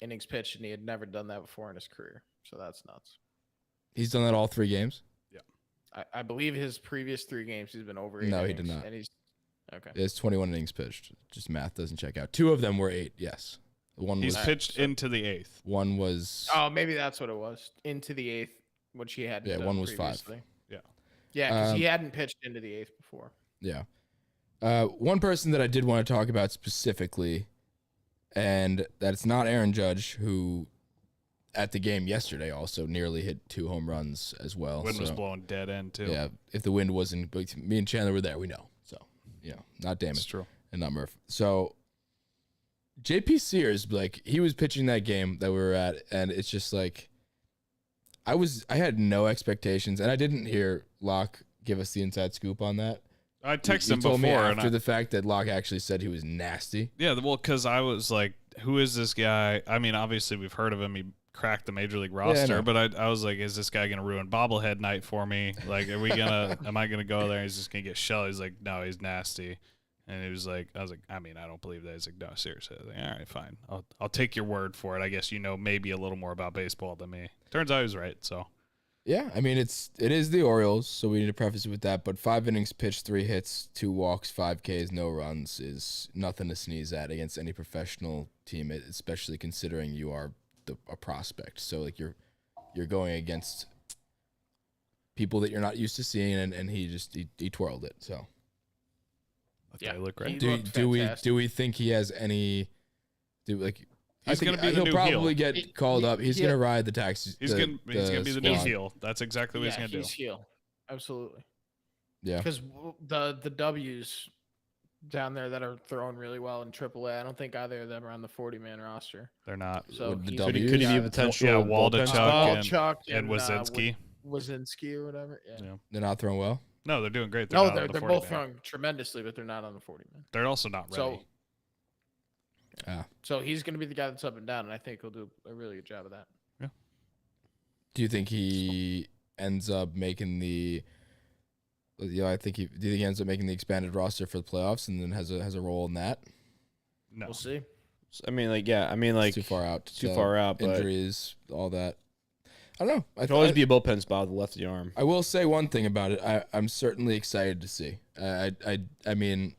innings pitched, and he had never done that before in his career. So that's nuts.
He's done that all 3 games.
I believe his previous 3 games he's been over 8
No, he
innings,
did not.
And he's okay.
It's 21 innings pitched. Just math doesn't check out. 2 of them were 8. Yes. One
He's
was
pitched into the 8th.
one was
Oh, maybe that's what it was. Into the 8th, which he had.
Yeah,
done
one was 5.
previously.
Yeah.
Yeah, because he
Um,
hadn't pitched into the 8th before.
Yeah. One person that I did want to talk about specifically, and that's not Aaron Judge, who at the game yesterday also nearly hit 2 home runs as well.
Wind was
So,
blowing dead end too.
yeah, if the wind wasn't, but me and Chandler were there, we know. So, not
it's
Damon
true.
and not Murph. So, JP Sears, like, he was pitching that game that we were at, and it's just like, I had no expectations, and I didn't hear Locke give us the inside scoop on that.
I texted
You
him
told me
before, and
after
I,
the fact that Locke actually said he was nasty.
yeah, well, because I was like, "Who is this guy?" I mean, obviously we've heard of him. He cracked the major league roster,
know.
but I was like, "Is this guy gonna ruin bobblehead night for me? Like, are we gonna? Am I gonna go there? And he's just gonna get shelled?" He's like, "No, he's nasty." And he was like, I was like, I mean, I don't believe that. He's like, no, seriously. I was like, all right, fine. I'll take your word for it. I guess you know maybe a little more about baseball than me. Turns out he was right. So
Yeah, I mean it is the Orioles, so we need to preface it with that. But 5 innings pitched, 3 hits, 2 walks, 5 Ks, no runs is nothing to sneeze at against any professional team, especially considering you are a prospect. So like you're going against people that you're not used to seeing, and he twirled it. So
Yeah,
they look
he
great.
looked fantastic.
do we think he has any? I
He's
think
gonna be the
he'll
new
probably
heel.
get called up. He's gonna ride the taxi.
He's gonna be the new
squad.
heel. That's exactly what he's gonna do.
He's heel. Absolutely.
Yeah.
Because the W's down there that are throwing really well in AAA, I don't think either of them are on the 40-man roster.
They're not.
So
What, the
he's-
W?
Could he be a
Yeah,
potential?
Yeah,
bullpen
Waldachuk
spot?
and-
Walchuk
And Wazinski.
Wazinski or whatever. Yeah.
Yeah.
They're not throwing well.
No, they're doing great.
No,
not on
they're
the
both
40-man.
throwing tremendously, but they're not on the 40-man.
They're also not ready.
So he's going to be the guy that's up and down, and I think he'll do a really good job of that.
Do you think he ends up making the? Do you think he ends up making the expanded roster for the playoffs and then has a role in that?
no.
We'll see.
I mean, like, yeah. I mean, like,
It's too far out.
too far out, but-
injuries, all that. I don't know.
it could always be a bullpen spot with the left of the arm.
I will say one thing about it. I'm certainly excited to see. I mean,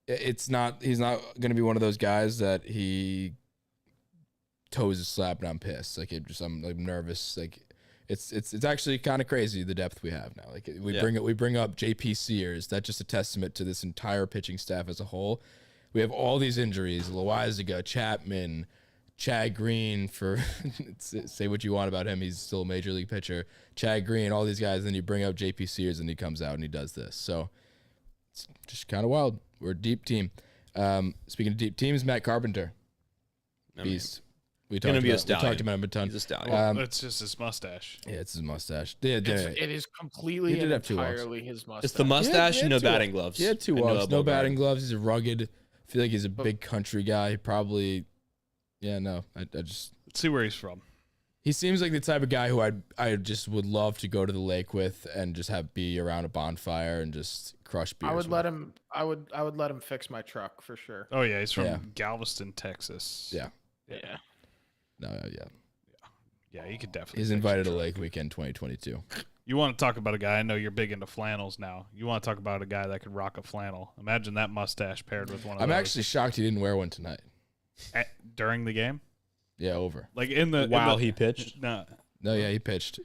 it's not. He's not going to be one of those guys that he toes a slap and I'm pissed. Like I'm like nervous. Like it's actually kind of crazy the depth we have now. Like we bring up JP Sears. That's just a testament to this entire pitching staff as a whole. We have all these injuries: Loizaga, Chapman, Chad Green. For say what you want about him, he's still a major league pitcher. Chad Green, all these guys. Then you bring up JP Sears, and he comes out and he does this. So it's just kind of wild. We're a deep team. Speaking of deep teams, Matt Carpenter,
I mean,
beast. We
gonna
talked
be a
about, we talked
stallion.
about him a ton.
He's a stallion.
Well,
Um,
it's just his mustache.
Yeah, it's his mustache. Yeah,
It is completely
He did
and
have 2 walks.
entirely his mustache.
It's the mustache
he
and
had
no
2
batting gloves.
He had 2
and
walks. No
elbow
batting
guard.
gloves. He's a rugged. I feel like he's a big country guy. He probably. Yeah, no. I just.
Let's see where he's from.
He seems like the type of guy who I just would love to go to the lake with and just be around a bonfire and just crush beers.
I would
with.
let him. I would let him fix my truck for sure.
Oh yeah, he's from
Yeah.
Galveston, Texas.
Yeah.
Yeah.
No, yeah.
Yeah, he could definitely.
He's
fix
invited to
your truck.
Lake Weekend 2022.
You want to talk about a guy? I know you're big into flannels now. You want to talk about a guy that could rock a flannel? Imagine that mustache paired with one of
I'm
those.
actually shocked he didn't wear one tonight.
During the game,
Yeah, over.
like in the
While
in the,
he pitched.
No,
No, yeah, he pitched.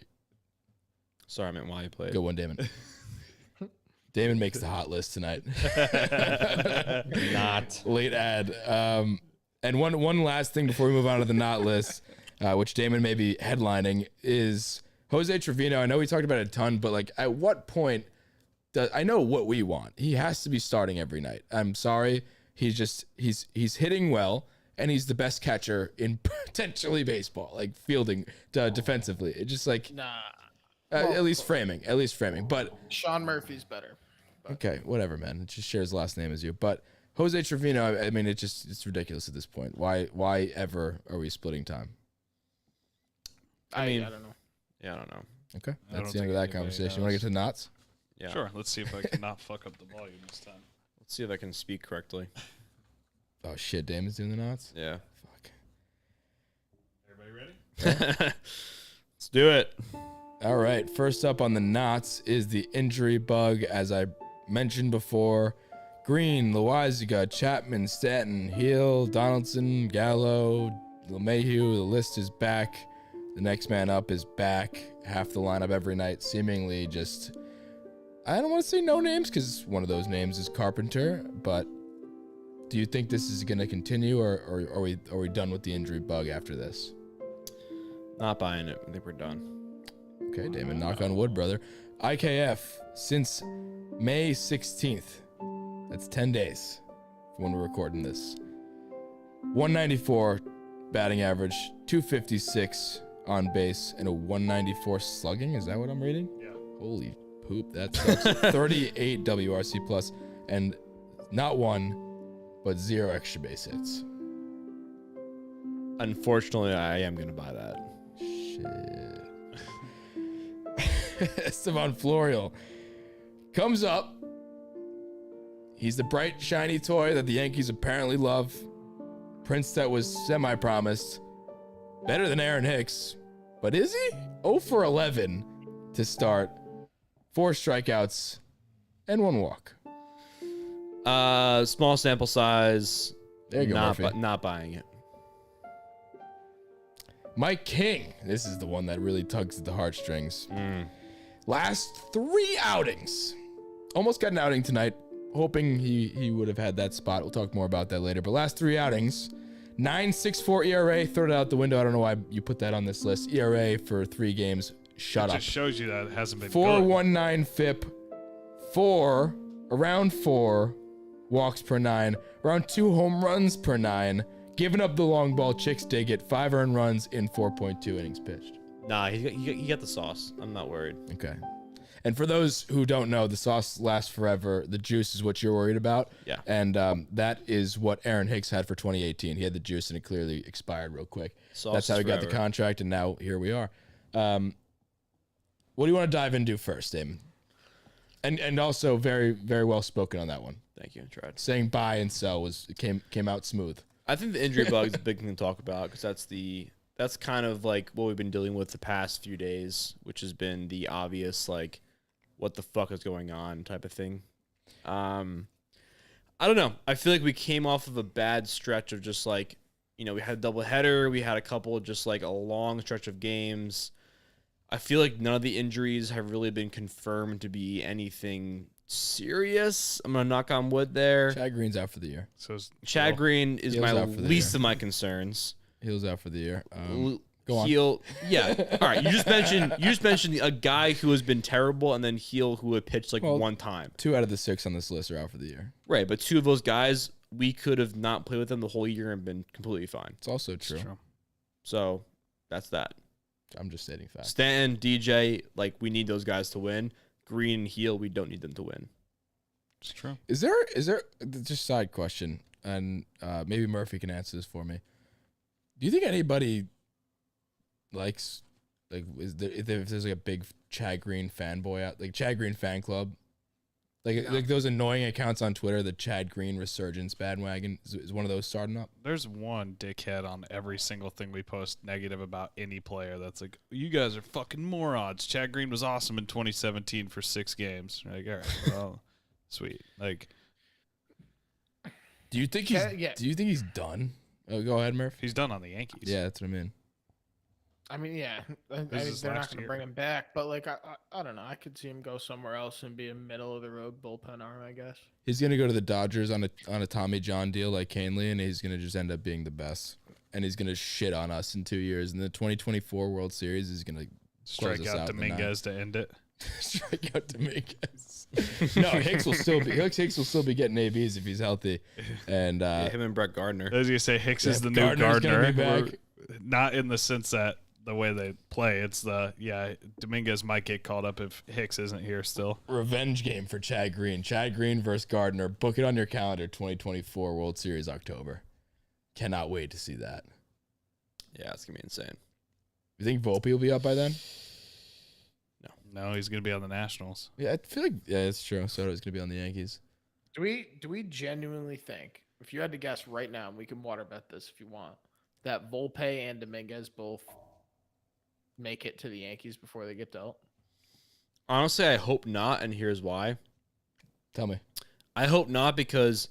Sorry, I meant while he played.
Good one, Damon. Damon makes the hot list tonight.
Not.
Late ad. And one last thing before we move on to the not list, which Damon may be headlining, is Jose Trevino. I know we talked about it a ton, but like, at what point I know what we want. He has to be starting every night. I'm sorry. He's hitting well, and he's the best catcher in potentially baseball, like fielding defensively. It's just like, at least framing. But
Sean Murphy's better.
okay, whatever, man. It just shares the last name as you. But Jose Trevino, I mean, it's ridiculous at this point. Why ever are we splitting time?
I don't know.
Yeah, I don't know.
Okay,
I
that's
don't
the end of
think
that
anybody
conversation. You want to
knows.
get to the knots?
Yeah.
Sure. Let's see if I can not fuck up the volume this time.
Let's see if I can speak correctly.
Oh shit, Damon's doing the knots.
Yeah.
Fuck.
Everybody ready?
Let's do it.
All right, first up on the knots is the injury bug. As I mentioned before, Green, Loizaga, Chapman, Stanton, Heel, Donaldson, Gallo, LeMahieu. The list is back. The next man up is back. Half the lineup every night, seemingly just, I don't want to say no names because one of those names is Carpenter, but do you think this is going to continue, or are we done with the injury bug after this?
Not buying it. I think we're done.
Okay, Damon, knock on wood, brother. IKF since May 16th. That's 10 days from when we're recording this. 194 batting average, 256 on base, and a 194 slugging. Is that what I'm reading?
Yeah.
Holy poop, that sucks. 38 WRC plus, and not one, but 0 extra base hits.
Unfortunately, I am going to buy that.
Shit. Esteban Florial comes up. He's the bright, shiny toy that the Yankees apparently love. Prince that was semi-promised. Better than Aaron Hicks. But is he? 0 for 11 to start. 4 strikeouts and 1 walk.
Small sample size.
There you go, Murphy.
Not buying it.
Mike King. This is the one that really tugs at the heartstrings. Last 3 outings. Almost got an outing tonight. Hoping he would have had that spot. We'll talk more about that later. But last 3 outings. 9.64 ERA. Throw it out the window. I don't know why you put that on this list. ERA for 3 games. Shut up.
Just shows you that it hasn't been
4.19 FIP. Around 4 walks per 9. Around 2 home runs per 9. Giving up the long ball. Chicks dig it. 5 earned runs in 4.2 innings pitched.
Nah, he got the sauce. I'm not worried.
Okay. And for those who don't know, the sauce lasts forever. The juice is what you're worried about.
Yeah.
And that is what Aaron Hicks had for 2018. He had the juice and it clearly expired real quick.
Sauce
That's how
is
he got the
forever.
contract, and now here we are. What do you want to dive into first, Damon? And also very, very well spoken on that one.
Thank you. I tried.
Saying buy and sell came out smooth.
I think the injury bug is a big thing to talk about because that's kind of like what we've been dealing with the past few days, which has been the obvious like, what the fuck is going on type of thing. I don't know. I feel like we came off of a bad stretch of just like, we had a doubleheader. We had a couple of just like a long stretch of games. I feel like none of the injuries have really been confirmed to be anything serious. I'm going to knock on wood there.
Chad Green's out for the year.
So
Chad Green is
Heel's
my
out for the
least
year.
of my concerns.
Heel's out for the year. Go on.
Heel, yeah. All right, you just mentioned a guy who has been terrible, and then Heel who had pitched like
Well,
one time.
2 out of the 6 on this list are out for the year.
Right, but 2 of those guys we could have not played with them the whole year and been completely fine.
It's also true.
So that's that.
I'm just stating facts.
Stanton, DJ, like we need those guys to win. Green and Heel, we don't need them to win.
It's true.
Is there just side question, and maybe Murphy can answer this for me. Do you think anybody likes, like, if there's like a big Chad Green fanboy out, like Chad Green fan club, like those annoying accounts on Twitter, the Chad Green resurgence bandwagon is one of those starting up?
There's one dickhead on every single thing we post negative about any player that's like, you guys are fucking morons. Chad Green was awesome in 2017 for 6 games. Like, all right, well, sweet. Like,
Do you think
Yeah.
he's done? Oh, go ahead, Murph.
he's done on the Yankees.
Yeah, that's what I mean.
I mean, yeah, I
This
mean,
is
they're not
last
going to
year.
bring him back, but like I don't know. I could see him go somewhere else and be a middle of the road bullpen arm, I guess.
He's gonna go to the Dodgers on a Tommy John deal like Canely, and he's gonna just end up being the best. And he's gonna shit on us in 2 years. In the 2024 World Series, he's gonna close
Strike
us
out
out in the
Dominguez to end it.
strike out Dominguez. No, Hicks will still be getting ABs if he's healthy. And
Yeah, him and Brett Gardner.
I was gonna say Hicks is the new
Gardner's gonna
Gardner.
be back.
Not in the sense that the way they play. It's Dominguez might get called up if Hicks isn't here still.
revenge game for Chad Green. Chad Green versus Gardner. Book it on your calendar. 2024 World Series October. Cannot wait to see that.
Yeah, it's gonna be insane.
You think Volpe will be up by then?
No, he's gonna be on the Nationals.
Yeah, I feel like it's true. Soto's gonna be on the Yankees.
Do we genuinely think, if you had to guess right now, and we can water bet this if you want, that Volpe and Dominguez both make it to the Yankees before they get dealt?
Honestly, I hope not, and here's why.
Tell me.
I hope not because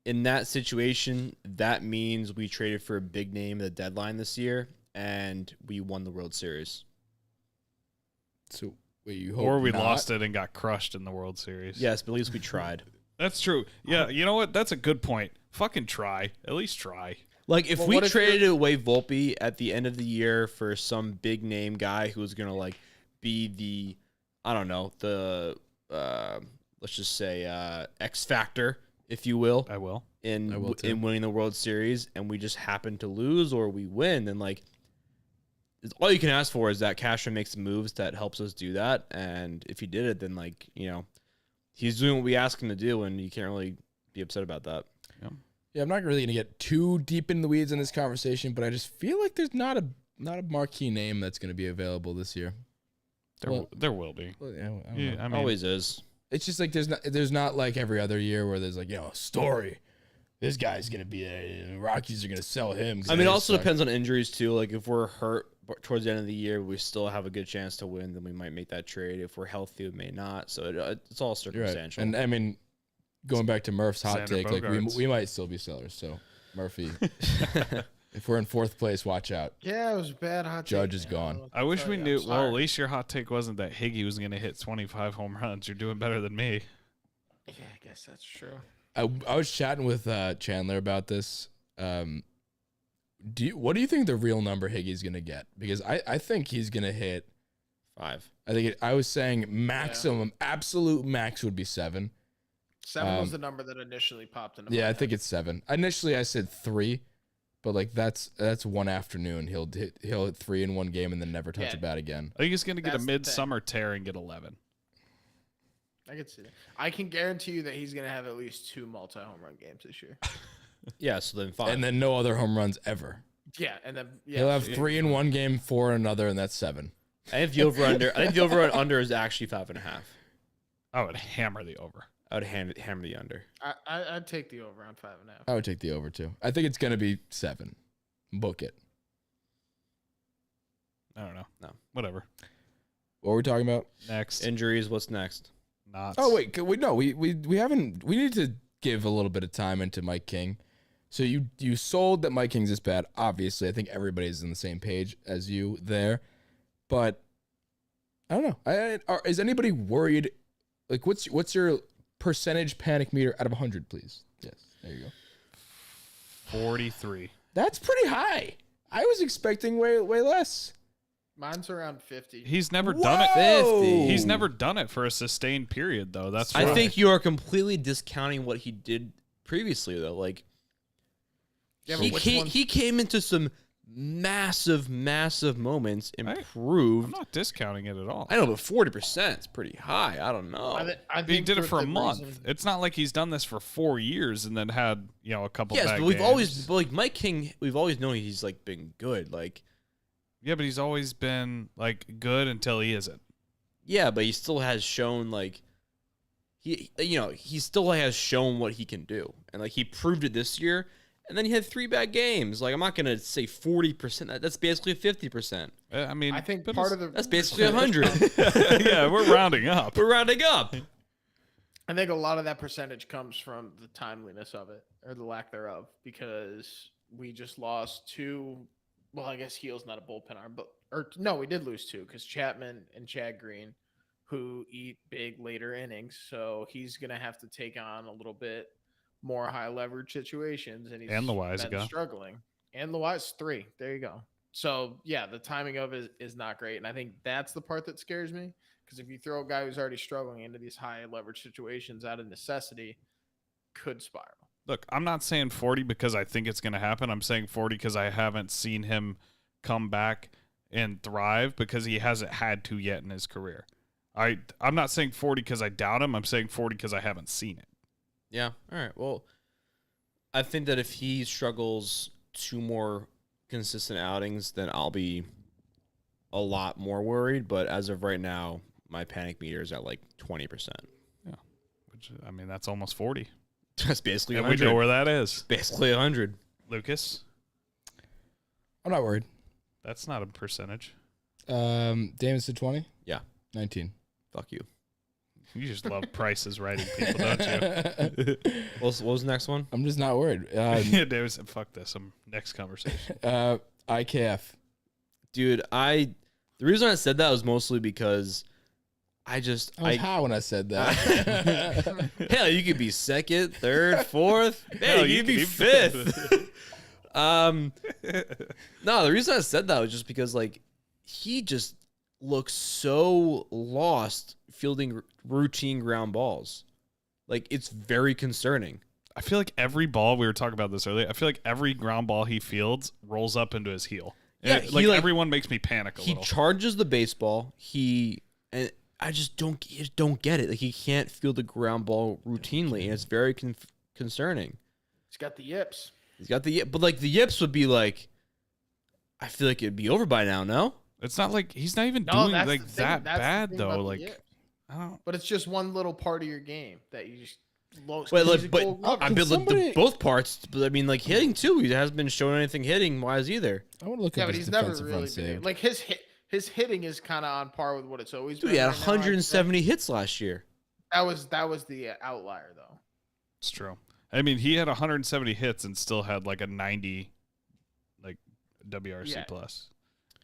in that situation, that means we traded for a big name at the deadline this year, and we won the World Series.
So wait, you hope
Or we
not?
lost it and got crushed in the World Series.
Yes, but at least we tried.
That's true. Yeah, you know what? That's a good point. Fucking try. At least try.
Like, if
Well,
we
what if
traded away Volpe at the end of the year for some big name guy who's going to, like, be the, I don't know, the, let's just say, X factor, if you will,
I will.
I will too.
in winning the World Series, and we just happen to lose or we win, then, like, all you can ask for is that Cashman makes moves that helps us do that. And if he did it, then, like, you know, he's doing what we ask him to do, and you can't really be upset about that.
Yeah, I'm not really gonna get too deep in the weeds in this conversation, but I just feel like there's not a marquee name that's gonna be available this year.
There will be.
Well, yeah, I don't know.
Yeah, I mean,
Always is.
It's just like there's not like every other year where there's like, a story. This guy's gonna be Rockies are gonna sell him. 'cause
I mean, it
they
also
suck.
depends on injuries too. Like if we're hurt towards the end of the year, we still have a good chance to win. Then we might make that trade. If we're healthy, we may not. So it's all
You're right.
circumstantial.
And I mean, going back to Murph's hot
Xander
take, like
Bogaerts.
we might still be sellers. So Murphy, if we're in fourth place, watch out.
Yeah, it was a bad hot.
Judge
take,
is
man.
gone.
don't know what
I
to
wish
tell
we
you.
knew.
I'm
Well, at
sorry.
least your hot take wasn't that Higgy was going to hit 25 home runs. You're doing better than me.
Yeah, I guess that's true.
I was chatting with Chandler about this. What do you think the real number Higgy's gonna get? Because I think he's gonna hit
5.
I was saying maximum, absolute max would be 7.
7 was the number that initially popped into.
Yeah,
my
I think
head.
it's 7. Initially, I said 3, but like that's one afternoon. He'll hit 3 in one game and then never touch
Yeah.
a bat again.
I think he's going to get a
That's the thing.
midsummer tear and get 11.
I can see that. I can guarantee you that he's gonna have at least 2 multi-home run games this year.
Yeah, so then 5.
And then no other home runs ever.
Yeah, and then yeah,
He'll have
so-
3 in one game, 4 in another, and that's 7.
I think the over under is actually 5.5.
I would hammer the over.
I would hammer the under.
I'd take the over on 5.5.
I would take the over too. I think it's gonna be 7. Book it.
I don't know.
No.
Whatever.
What were we talking about?
Next.
Injuries. What's next?
Not.
Oh wait, we haven't. We need to give a little bit of time into Mike King. So you sold that Mike King's this bad. Obviously, I think everybody's on the same page as you there. But I don't know. Is anybody worried? Like, what's your percentage panic meter out of 100, please? Yes, there you go.
43.
That's pretty high. I was expecting way less.
Mine's around 50.
He's never done it.
Whoa!
He's never done it for a sustained period, though. That's
I
why.
think you are completely discounting what he did previously, though. Like
Yeah,
he
but which
came,
one-
he came into some massive moments,
I'm
improved.
not discounting it at all.
I know, but 40% is pretty high. I don't know.
I
He
think
did it for a
the
month.
reason-
It's not like he's done this for 4 years and then had a couple.
Yes,
bad
but we've
games.
always, but like Mike King, we've always known he's like been good. Like,
Yeah, but he's always been like good until he isn't.
yeah, but he still has shown like he still has shown what he can do, and like he proved it this year. And then he had 3 bad games. Like I'm not gonna say 40%. That's basically 50%.
I mean,
I think
but
part
it's-
of the
That's basically 100.
yeah, we're rounding up.
We're rounding up.
I think a lot of that percentage comes from the timeliness of it or the lack thereof because we just lost 2. Well, I guess Heel's not a bullpen arm, but Or no, we did lose 2 because Chapman and Chad Green, who eat big later innings, so he's gonna have to take on a little bit more high leverage situations, and he's
And Loaiza
been
got.
struggling. And Loaiza's 3. There you go. So yeah, the timing of it is not great, and I think that's the part that scares me. Because if you throw a guy who's already struggling into these high leverage situations out of necessity, could spiral.
Look, I'm not saying 40 because I think it's going to happen. I'm saying 40 because I haven't seen him come back and thrive because he hasn't had to yet in his career. I'm not saying 40 because I doubt him. I'm saying 40 because I haven't seen it.
Yeah. All right. Well, I think that if he struggles 2 more consistent outings, then I'll be a lot more worried. But as of right now, my panic meter is at like 20%.
Yeah. Which, I mean, that's almost 40.
That's basically
And we
100.
know where that is.
Basically 100.
Lucas,
I'm not worried.
that's not a percentage.
Damon said 20?
Yeah.
19.
Fuck you.
You just love prices writing people, don't you?
What was the next one?
I'm just not worried.
Yeah, David said, fuck this. Next conversation.
IKF.
Dude, the reason I said that was mostly because I
was high when I said that.
hell, you could be second, third, fourth.
Hell,
Hey,
you
you could be
could
fifth. No, the reason I said that was just because like he just looks so lost fielding routine ground balls. Like it's very concerning.
I feel like every ball, we were talking about this earlier, I feel like every ground ball he fields rolls up into his heel.
Yeah,
And
he, like,
everyone makes me panic a
He
little.
charges the baseball. And I just don't get it. Like he can't field the ground ball routinely, and it's very concerning.
He's got the yips.
He's got the but like the yips would be like, I feel like it'd be over by now. No,
It's not like he's not even
No,
doing
that's
like
the thing.
that
That's the
bad
thing
though.
about the
Like
yips.
I don't.
But it's just one little part of your game that you just.
but
I
I mean both parts. But I mean, like hitting too. He hasn't been showing anything hitting wise either.
I want to look
yeah,
up
but
his
he's never
defensive
really
run save.
like his hitting is kind of on par with what it's always
Dude,
been.
he had
right now, I'd say.
170 hits last year.
That was the outlier though.
It's true. I mean, he had 170 hits and still had like a 90, like WRC
Yeah.
plus,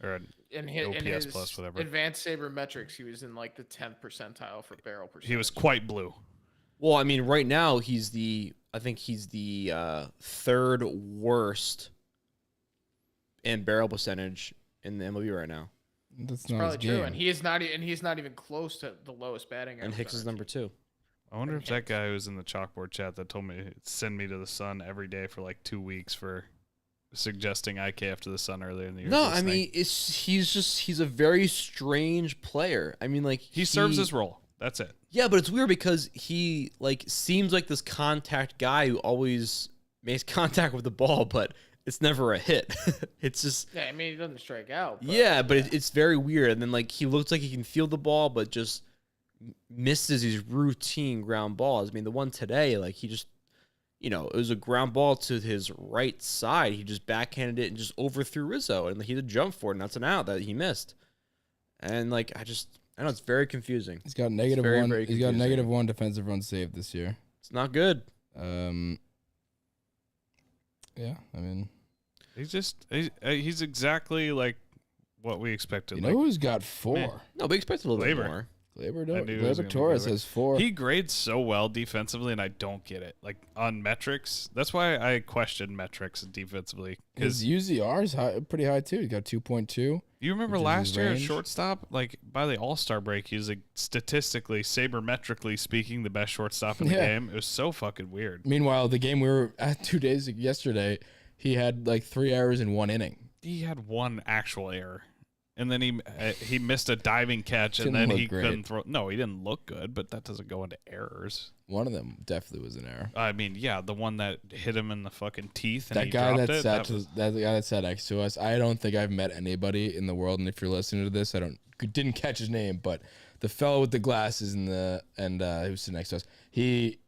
or an
In
OPS
his
plus, whatever.
advanced sabermetrics, he was in like the 10th percentile for barrel percentage.
He was quite blue.
Well, I mean, right now I think he's the third worst in barrel percentage in the MLB right now,
That's
It's
not
probably
his
true,
game.
and he's not even close to the lowest batting.
and
average
Hicks is
on our
number
team.
2.
I wonder if that guy who's in the chalkboard chat that told me to send me to the sun every day for like 2 weeks for suggesting IKF to the sun earlier in the year.
No,
is
I
listening.
mean he's a very strange player. I mean, like
he serves his role. That's it.
Yeah, but it's weird because he like seems like this contact guy who always makes contact with the ball, but it's never a hit. It's just
Yeah, I mean he doesn't strike out. But
yeah, but it's very weird. And then like he looks like he can field the ball, but just misses these routine ground balls. I mean, the one today, like he just, it was a ground ball to his right side. He just backhanded it and just overthrew Rizzo, and he had to jump for it, and that's an out that he missed. And like I know it's very confusing.
He's got negative
very,
one.
very
He's got
confusing.
-1 defensive run save this year.
It's not good.
Yeah, I mean,
He's exactly like what we expected.
you know
Like,
who's got 4?
man.
No, we expected a little bit
Glaber.
more.
Gleyber,
knew it was gonna be
Torres
Gleyber.
has 4.
he grades so well defensively, and I don't get it. Like on metrics, that's why I question metrics defensively.
His
Because
UZR is pretty high too. He got 2.2.
you remember
which is
last
his
year at
range.
shortstop, like by the All-Star break, he was like statistically, sabermetrically speaking, the best shortstop in the
Yeah.
game. It was so fucking weird.
Meanwhile, the game we were at 2 days yesterday, he had like 3 errors in 1 inning.
He had one actual error, and then he missed a diving catch, and
Didn't
then
look
he
great.
couldn't throw. No, he didn't look good, but that doesn't go into errors.
One of them definitely was an error.
I mean, yeah, the one that hit him in the fucking teeth and
That
he
guy
dropped
that
it.
sat
That was,
that guy that sat next to us. I don't think I've met anybody in the world. And if you're listening to this, didn't catch his name, but the fellow with the glasses and he was sitting next to us.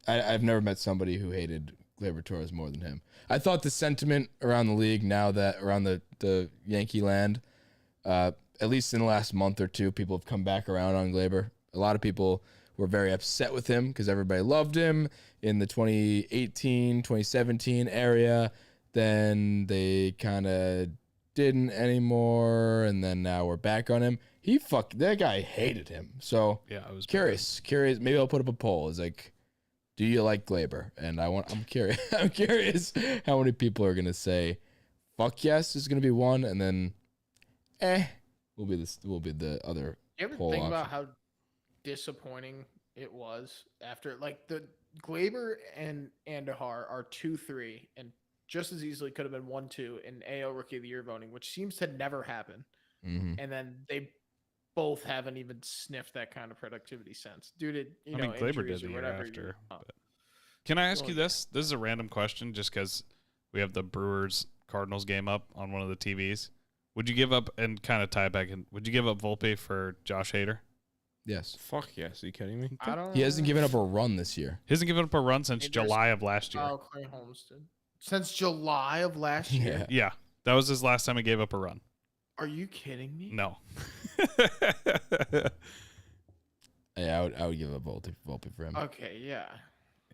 I've never met somebody who hated Gleyber Torres more than him. I thought the sentiment around the league now that around the Yankee land, at least in the last month or two, people have come back around on Gleyber. A lot of people were very upset with him because everybody loved him in the 2018, 2017 area. Then they kind of didn't anymore, and then now we're back on him. That guy hated him. So
Yeah, I was
curious. Maybe I'll put up a poll. It's like, do you like Glaber? And I'm curious. I'm curious how many people are gonna say, "Fuck yes" is gonna be one, and then, will be the other.
You ever
poll
think
option.
about how disappointing it was after, like, the Glaber and Andahar are 2-3 and just as easily could have been 1-2 in AO Rookie of the Year voting, which seems to never happen.
Mm-hmm.
And then they both haven't even sniffed that kind of productivity since due to
Glaber
injuries
did
or
the year
whatever.
after. But can I ask
Well,
you this? This is a random question, just because we have the Brewers Cardinals game up on one of the TVs. Would you give up, and kind of tie it back in, would you give up Volpe for Josh Hader?
Yes.
Fuck yes. Are you kidding me?
I don't.
He hasn't given up a run this year.
He hasn't given up a run since
Maybe there's-
July of last year.
Oh, Clay Holmes did. Since July of last year.
Yeah.
Yeah, that was his last time he gave up a run.
Are you kidding me?
No.
Yeah, I would give up Volpe for him.
Okay, yeah.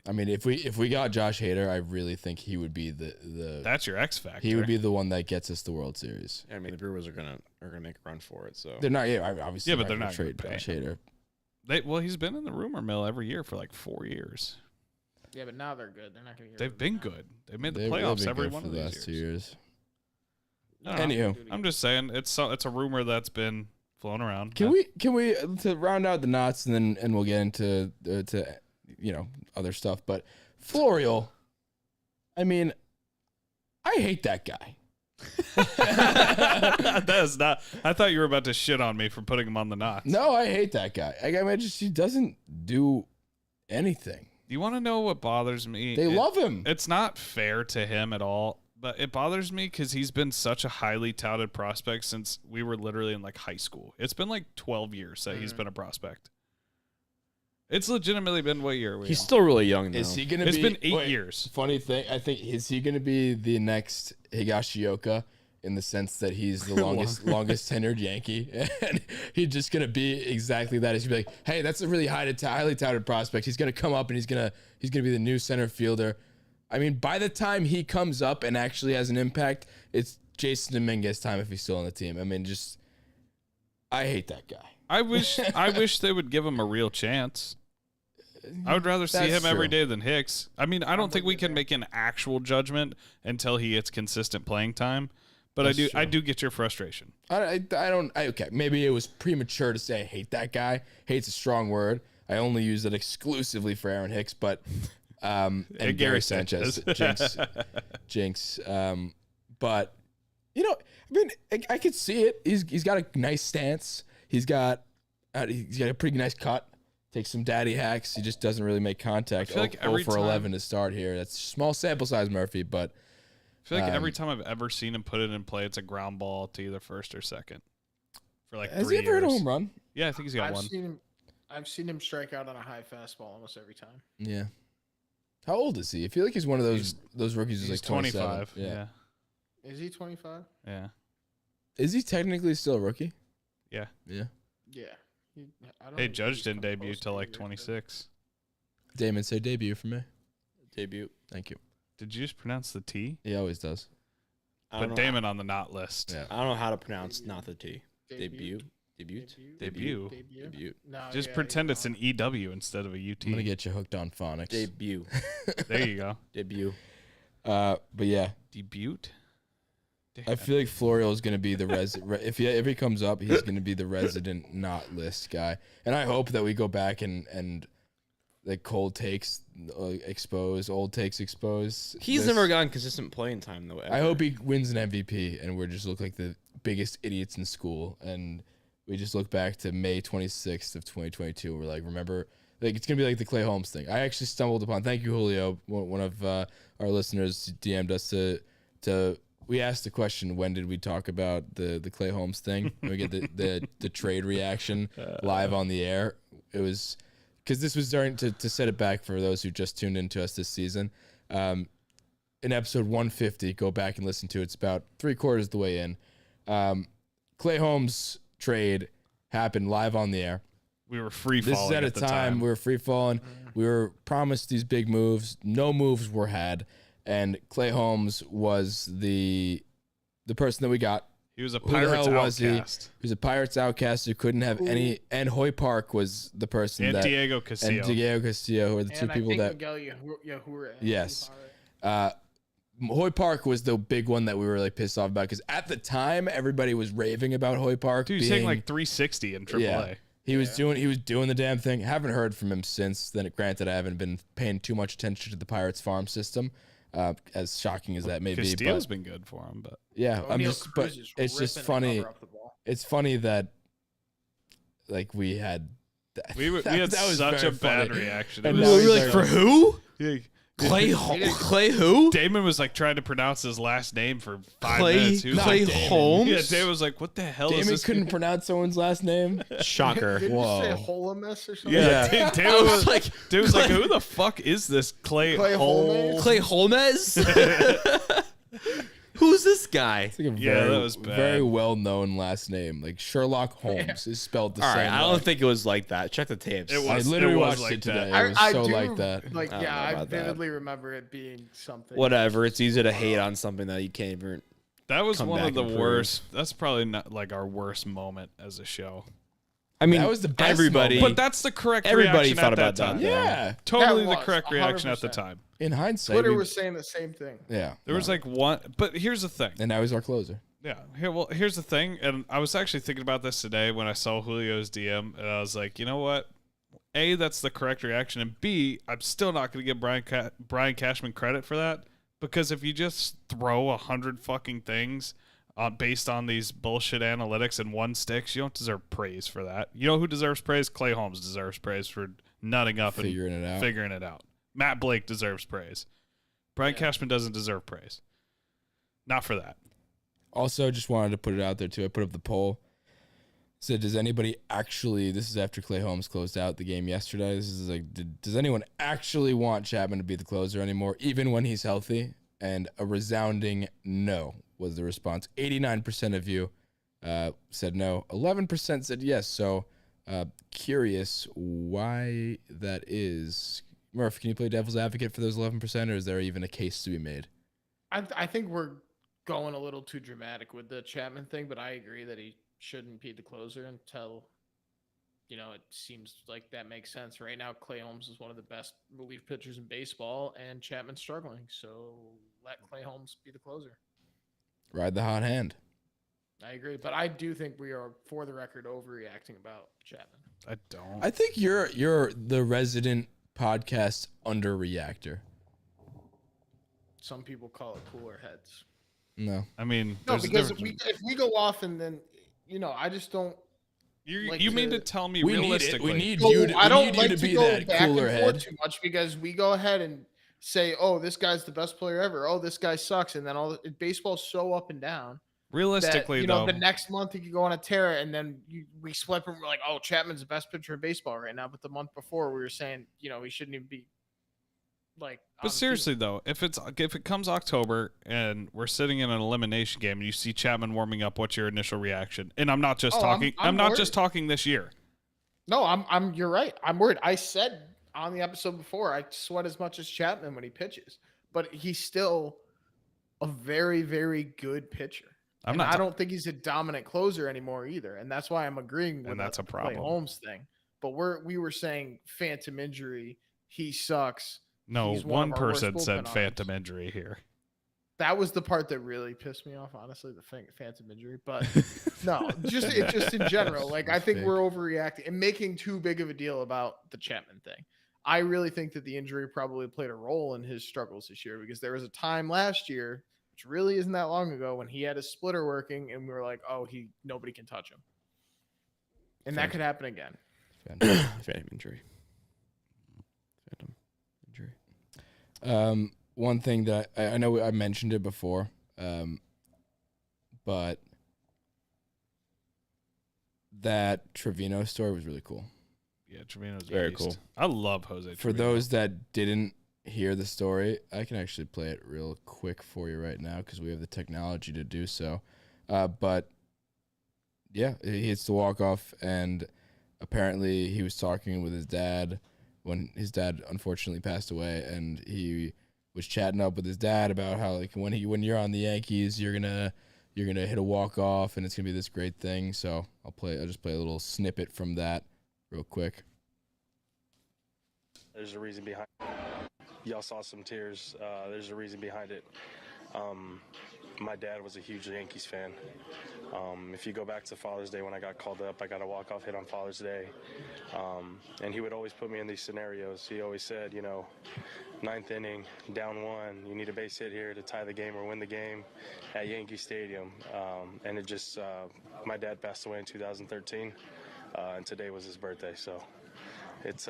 I mean, if we got Josh Hader, I really think he would be the
That's your X factor.
he would be the one that gets us the World Series.
I mean, the Brewers are gonna make a run for it. So
They're not, obviously.
Yeah, but they're
gonna
not gonna
trade
pay
Josh Hader.
Well, he's been in the rumor mill every year for like 4 years.
Yeah, but now they're good. They're not going to.
They've been good. They've made the
They've
playoffs
been
every
good
one
for
of
the
these
last 2
years.
years.
I don't know.
Anywho,
I'm just saying it's a rumor that's been flown around.
can we to round out the knots and we'll get into to other stuff. But Florial, I mean, I hate that guy.
That is not. I thought you were about to shit on me for putting him on the knots.
No, I hate that guy. I mean, he doesn't do anything.
You want to know what bothers me?
They love him.
It's not fair to him at all, but it bothers me because he's been such a highly touted prospect since we were literally in like high school. It's been like 12 years that he's been a prospect. It's legitimately been what year? Are we
he's
on?
still really young. Though.
Is he gonna
It's
be?
been 8 years.
Funny thing, I think is he gonna be the next Higashioka in the sense that he's the longest tenured Yankee, and he's just gonna be exactly that. He's gonna be like, hey, that's a really highly touted prospect. He's gonna come up and he's gonna be the new center fielder. I mean, by the time he comes up and actually has an impact, it's Jason Dominguez time if he's still on the team. I mean, I hate that guy.
I wish they would give him a real chance. I would rather see
That's
him every
true.
day than Hicks. I mean, I don't think we can make an actual judgment until he gets consistent playing time. But
That's
I
true.
do get your frustration.
Okay, maybe it was premature to say I hate that guy. Hate's a strong word. I only use it exclusively for Aaron Hicks, but and
Gary
Gary Sanchez, Jinx. But I mean, I could see it. He's got a nice stance. He's got a pretty nice cut. Takes some daddy hacks. He just doesn't really make contact.
I feel like
0
every
for
time-
11 to start here. That's small sample size, Murphy, but
I feel like every time I've ever seen him put it in play, it's a ground ball to either first or second. For like
has
3
he ever hit a
years.
home run?
Yeah, I think he's got one.
I've seen him strike out on a high fastball almost every time.
Yeah. How old is he? I feel like he's one of those rookies who's
He's
like 27.
25. Yeah.
Is he 25?
Yeah.
Is he technically still a rookie?
Yeah.
Yeah.
Yeah. I don't
Hey,
think
Judge
he's
didn't
come
debut
close to
till like
either, but-
26.
Damon, say debut for me.
debut.
Thank you.
Did you just pronounce the T?
He always does.
I don't
But
know
Damon on the not list.
Yeah.
I don't know how to pronounce not the T. Debut. Debut.
Debut.
Debut.
No,
Just
yeah,
pretend
you're
it's an
wrong.
EW instead of a UT.
I'm gonna get you hooked on phonics.
Debut.
There you go.
Debut.
But yeah,
Debut?
I feel like Florio is gonna be the if he comes up, he's gonna be the resident not list guy. And I hope that we go back and like cold takes expose, old takes expose.
He's
this.
never gotten consistent playing time though.
I hope he wins an MVP, and we just look like the biggest idiots in school, and we just look back to May 26th of 2022. And we're like, remember, like it's gonna be like the Clay Holmes thing. I actually stumbled upon. Thank you, Julio. One of our listeners DM'd us to. We asked the question, when did we talk about the Clay Holmes thing? And we get the trade reaction live on the air. It was because this was during to set it back for those who just tuned into us this season. In episode 150, go back and listen to it. It's about 3/4 of the way in. Clay Holmes trade happened live on the air.
We were free
This
falling
is at a
the
time we were free falling. We were promised these big moves. No moves were had, and Clay Holmes was the person that we got
He was a
Who the
Pirates
hell was he?
outcast.
He was a Pirates outcast who couldn't have any. And Hoy Park was the person
And
that.
Diego Castillo.
And Diego Castillo, who are the two
And I
people
think
that.
Miguel Yahura.
Yes. Hoy Park was the big one that we were like pissed off about because at the time everybody was raving about Hoy Park.
Dude, he's hitting like 360 in AAA.
Yeah. He was doing the damn thing. Haven't heard from him since then. Granted, I haven't been paying too much attention to the Pirates farm system, as shocking as that may be.
Castillo's
But
been good for him, but
yeah,
O'Neal Cruz is
it's just
ripping the
funny.
cover off the ball.
It's funny that like we had.
we had
was
such a
very
bad
funny.
reaction.
And
It
now
was-
he's
We're like, for who?
Yeah.
Clay who?
Damon was like trying to pronounce his last name for 5
Clay
minutes. He was
Clay
like,
Holmes?
Yeah, Damon was like, "What the hell is
Damon
this?"
couldn't pronounce someone's last name.
Shocker.
Did you
Whoa.
say Holomus or something?
Yeah,
Yeah.
Damon was like,
Clay-
"Who the fuck is this Clay,
Clay
Holmes?"
Clay Holmes? Who's this guy?
It's like a
Yeah,
very,
that was bad.
very well-known last name. Like Sherlock Holmes is spelled the
All
same
right, I
way.
don't think it was like that. Check the tapes.
It
I
was-
literally
it was
watched
like
it today.
that.
It was so like that.
Like,
I don't
yeah,
know
I
about that.
vividly remember it being something.
Whatever. It's easy to hate on something that you can't even.
That was
Come
one
back
of the
and prove.
worst. That's probably not like our worst moment as a show.
I mean,
That was the best
everybody.
moment.
But that's the correct
Everybody
reaction
thought
at
about
that time.
that, though.
Yeah,
Totally
That
the
was,
correct reaction at the
100%.
time.
in hindsight,
Twitter
we-
was saying the same thing.
yeah.
There was like one, but here's the thing.
and now he's our closer.
Yeah. Here's the thing, and I was actually thinking about this today when I saw Julio's DM, and I was like, you know what? A, that's the correct reaction, and B, I'm still not going to give Brian Cashman credit for that because if you just throw 100 fucking things based on these bullshit analytics and one sticks, you don't deserve praise for that. You know who deserves praise? Clay Holmes deserves praise for nutting up and figuring it out. Matt Blake deserves praise. Brian Cashman doesn't deserve praise. Not for that.
Also, just wanted to put it out there too. I put up the poll. Said, does anybody actually? This is after Clay Holmes closed out the game yesterday. This is like, does anyone actually want Chapman to be the closer anymore, even when he's healthy? And a resounding no was the response. 89% of you said no. 11% said yes. So, curious why that is. Murph, can you play devil's advocate for those 11%, or is there even a case to be made?
I think we're going a little too dramatic with the Chapman thing, but I agree that he shouldn't be the closer until, it seems like that makes sense. Right now, Clay Holmes is one of the best relief pitchers in baseball, and Chapman's struggling. So let Clay Holmes be the closer.
Ride the hot hand.
I agree, but I do think we are, for the record, overreacting about Chapman.
I don't.
I think you're the resident podcast underreactor.
Some people call it cooler heads.
No.
I mean,
No,
there's a
because
difference.
if we go off and then, I just don't. like
You mean
to-
to tell me
We need it.
realistically?
We need
Well,
you to,
I
we
don't
need
like
you to be
go
that
back
cooler
and forth
head.
too much because we go ahead and say, "Oh, this guy's the best player ever." Oh, this guy sucks, and then baseball's so up and down.
Realistically,
That,
though,
the next month he could go on a tear, and then we split and we're like, "Oh, Chapman's the best pitcher in baseball right now." But the month before, we were saying, he shouldn't even be like. on
but
the team.
seriously though, if it comes October and we're sitting in an elimination game and you see Chapman warming up, what's your initial reaction? And I'm not just
Oh,
talking.
I'm
I'm not
worried.
just talking this year.
No, I'm. You're right. I'm worried. I said on the episode before, I sweat as much as Chapman when he pitches, but he's still a very, very good pitcher.
I'm
And
not.
I don't think he's a dominant closer anymore either, and that's why I'm agreeing with
And that's
the
a problem.
Clay Holmes thing. But we were saying phantom injury. He sucks.
No,
he's one
one
of our worst
person said
bullpen
phantom
arms.
injury here.
That was the part that really pissed me off, honestly, the phantom injury. But no, just in general, like I think we're overreacting and making too big of a deal about the Chapman thing. I really think that the injury probably played a role in his struggles this year because there was a time last year, which really isn't that long ago, when he had his splitter working, and we were like, "Oh, nobody can touch him," and that could happen again.
Phantom injury. Phantom injury.
One thing that I know I mentioned it before, but that Trevino story was really cool.
Yeah, Trevino's
Very
beast.
cool.
I love Jose.
For
Trevino.
those that didn't hear the story, I can actually play it real quick for you right now because we have the technology to do so. But yeah, he hits the walk-off, and apparently he was talking with his dad when his dad unfortunately passed away, and he was chatting up with his dad about how like when you're on the Yankees, you're gonna you're gonna hit a walk off, and it's gonna be this great thing. So I'll just play a little snippet from that real quick.
There's a reason behind it. Y'all saw some tears. There's a reason behind it. My dad was a huge Yankees fan. If you go back to Father's Day when I got called up, I got a walk-off hit on Father's Day. And he would always put me in these scenarios. He always said, ninth inning, down 1, you need a base hit here to tie the game or win the game at Yankee Stadium. And it just, my dad passed away in 2013, and today was his birthday. So it's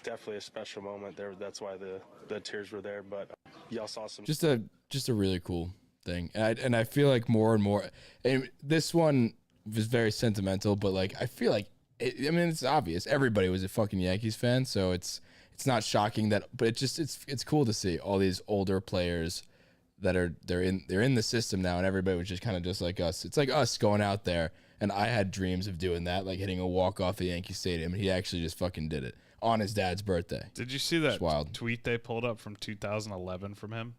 definitely a special moment there. That's why the tears were there. But y'all saw some. Just
a really cool thing, and I feel like more and more. And this one was very sentimental, but like I feel like it's obvious everybody was a fucking Yankees fan, so it's not shocking that. But it's cool to see all these older players that they're in the system now, and everybody was just kind of just like us. It's like us going out there. And I had dreams of doing that, like hitting a walk-off at Yankee Stadium, and he actually just fucking did it on his dad's birthday.
Did you see that tweet they pulled up from 2011 from him?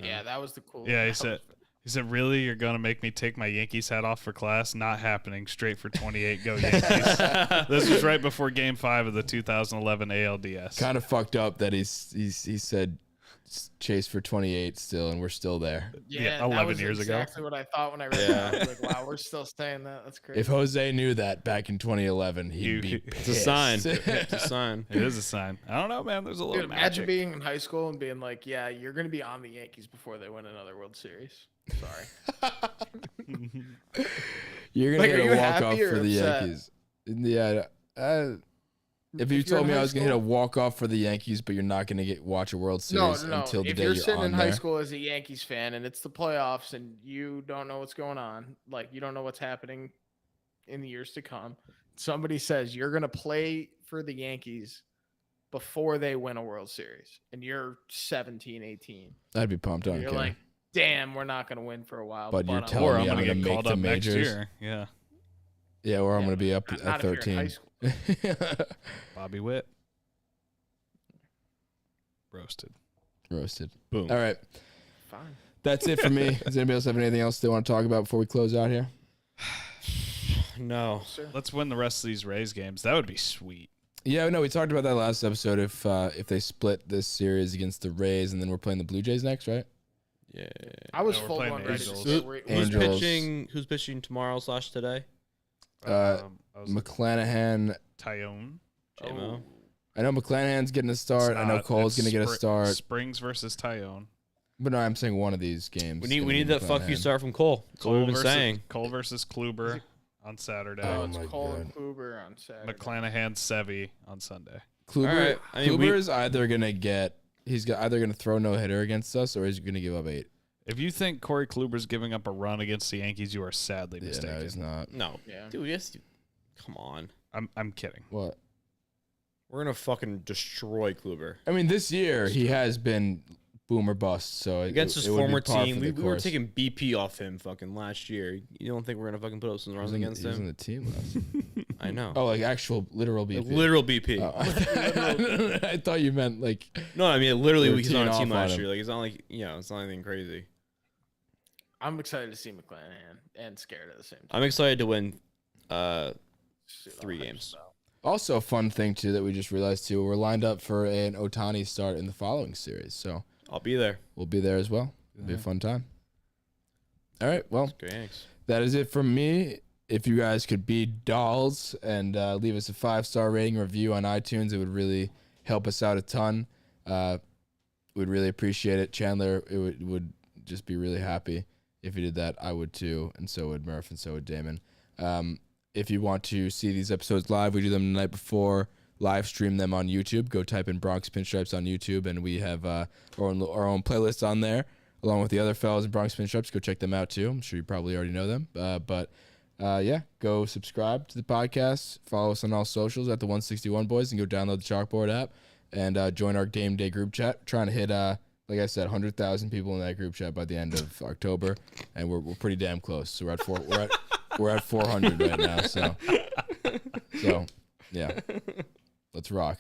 Yeah, that was the cool.
Yeah, he said, "Really, you're gonna make me take my Yankees hat off for class? Not happening. Straight for 28. Go Yankees." This was right before Game 5 of the 2011 ALDS.
Kind of fucked up that he said chase for 28 still, and we're still there.
Yeah,
11 years ago.
Exactly what I thought when I read that. I was like, wow, we're still saying that. That's crazy.
If Jose knew that back in 2011, he'd be pissed.
It's a sign. It's a sign.
It is a sign. I don't know, man. There's a little
Dude,
magic.
imagine being in high school and being like, yeah, you're going to be on the Yankees before they win another World Series. Sorry.
You're going to
Like,
get
are
a
you
walk-off
happy or
for the
upset?
Yankees. Yeah. If you
you're
told
in
me I
high
was going to hit a
school-
walk-off for the Yankees, but you're not going to watch a World Series
No.
until the
If
day
you're
you're
sitting
on
in
there.
high school as a Yankees fan and it's the playoffs and you don't know what's going on, like you don't know what's happening in the years to come, somebody says you're going to play for the Yankees before they win a World Series and you're 17, 18.
I'd be pumped on.
You're like, damn, we're not going to win for a while.
But you're
I'm
telling
Or
me
I'm
I'm
gonna
gonna
get
make
called
the
up next
majors?
year. Yeah.
Yeah, or I'm
Yeah,
going to be up
not
at
if you're in high
13.
school.
Bobby Witt. Roasted.
Roasted.
Boom.
All right.
Fine.
That's it for me. Does anybody else have anything else they want to talk about before we close out here?
No.
Sir.
Let's win the rest of these Rays games. That would be sweet.
Yeah, no, we talked about that last episode. If they split this series against the Rays, and then we're playing the Blue Jays next, right?
Yeah.
I was
No, we're
full
playing
on
the
ready to
Angels.
say we're-
Who's
Angels.
Who's pitching tomorrow / today?
I was
McClanahan.
Tyone.
JMO.
I know McClanahan's getting a start. I know Cole's going to get a start.
Springs versus Tyone.
But no, I'm saying one of these games.
We need that fuck you
McClanahan.
start from Cole. That's what we've been saying.
Cole versus Kluber on Saturday.
Oh
it's
my
Cole
God.
and Kluber on Saturday.
McClanahan Sevy on Sunday.
Kluber,
All right. I mean,
Kluber is either going to get. He's either going to throw no hitter against us, or he's going to give up 8.
If you think Corey Kluber's giving up a run against the Yankees, you are sadly
Yeah,
mistaken.
no, he's not.
No.
Yeah.
Dude, yes. Come on.
I'm kidding.
What?
We're going to fucking destroy Kluber.
I mean, this year he has been boom or bust. So
Against his
it would be
former
par
team,
for
we
the
were
course.
taking BP off him fucking last year. You don't think we're going to fucking put up some runs against
He was on
him?
the team last.
I know.
Oh, like actual literal BP.
Like literal BP.
Oh. I thought you meant like.
No, I mean, literally,
They were
he's on a
teeing
team
off on
last
him.
year. Like, it's not like, it's not anything crazy.
I'm excited to see McClanahan and scared at the same time.
I'm excited to win
See
3
how hype
games.
about.
Also, a fun thing too that we just realized too. We're lined up for an Otani start in the following series, so
I'll be there.
we'll be there as well. It'll be a fun time. All right, well,
Go Yanks.
that is it from me. If you guys could be dolls and leave us a 5-star rating review on iTunes, it would really help us out a ton. We'd really appreciate it. Chandler, it would just be really happy if you did that. I would too, and so would Murph, and so would Damon. If you want to see these episodes live, we do them the night before. Live stream them on YouTube. Go type in Bronx Pinstripes on YouTube, and we have our own playlist on there, along with the other fellas in Bronx Pinstripes. Go check them out too. I'm sure you probably already know them. Yeah, go subscribe to the podcast. Follow us on all socials at the 161 Boys, and go download the Chalkboard app and join our game day group chat. Trying to hit, like I said, 100,000 people in that group chat by the end of October, and we're pretty damn close. So we're at 400 right now. So yeah, let's rock.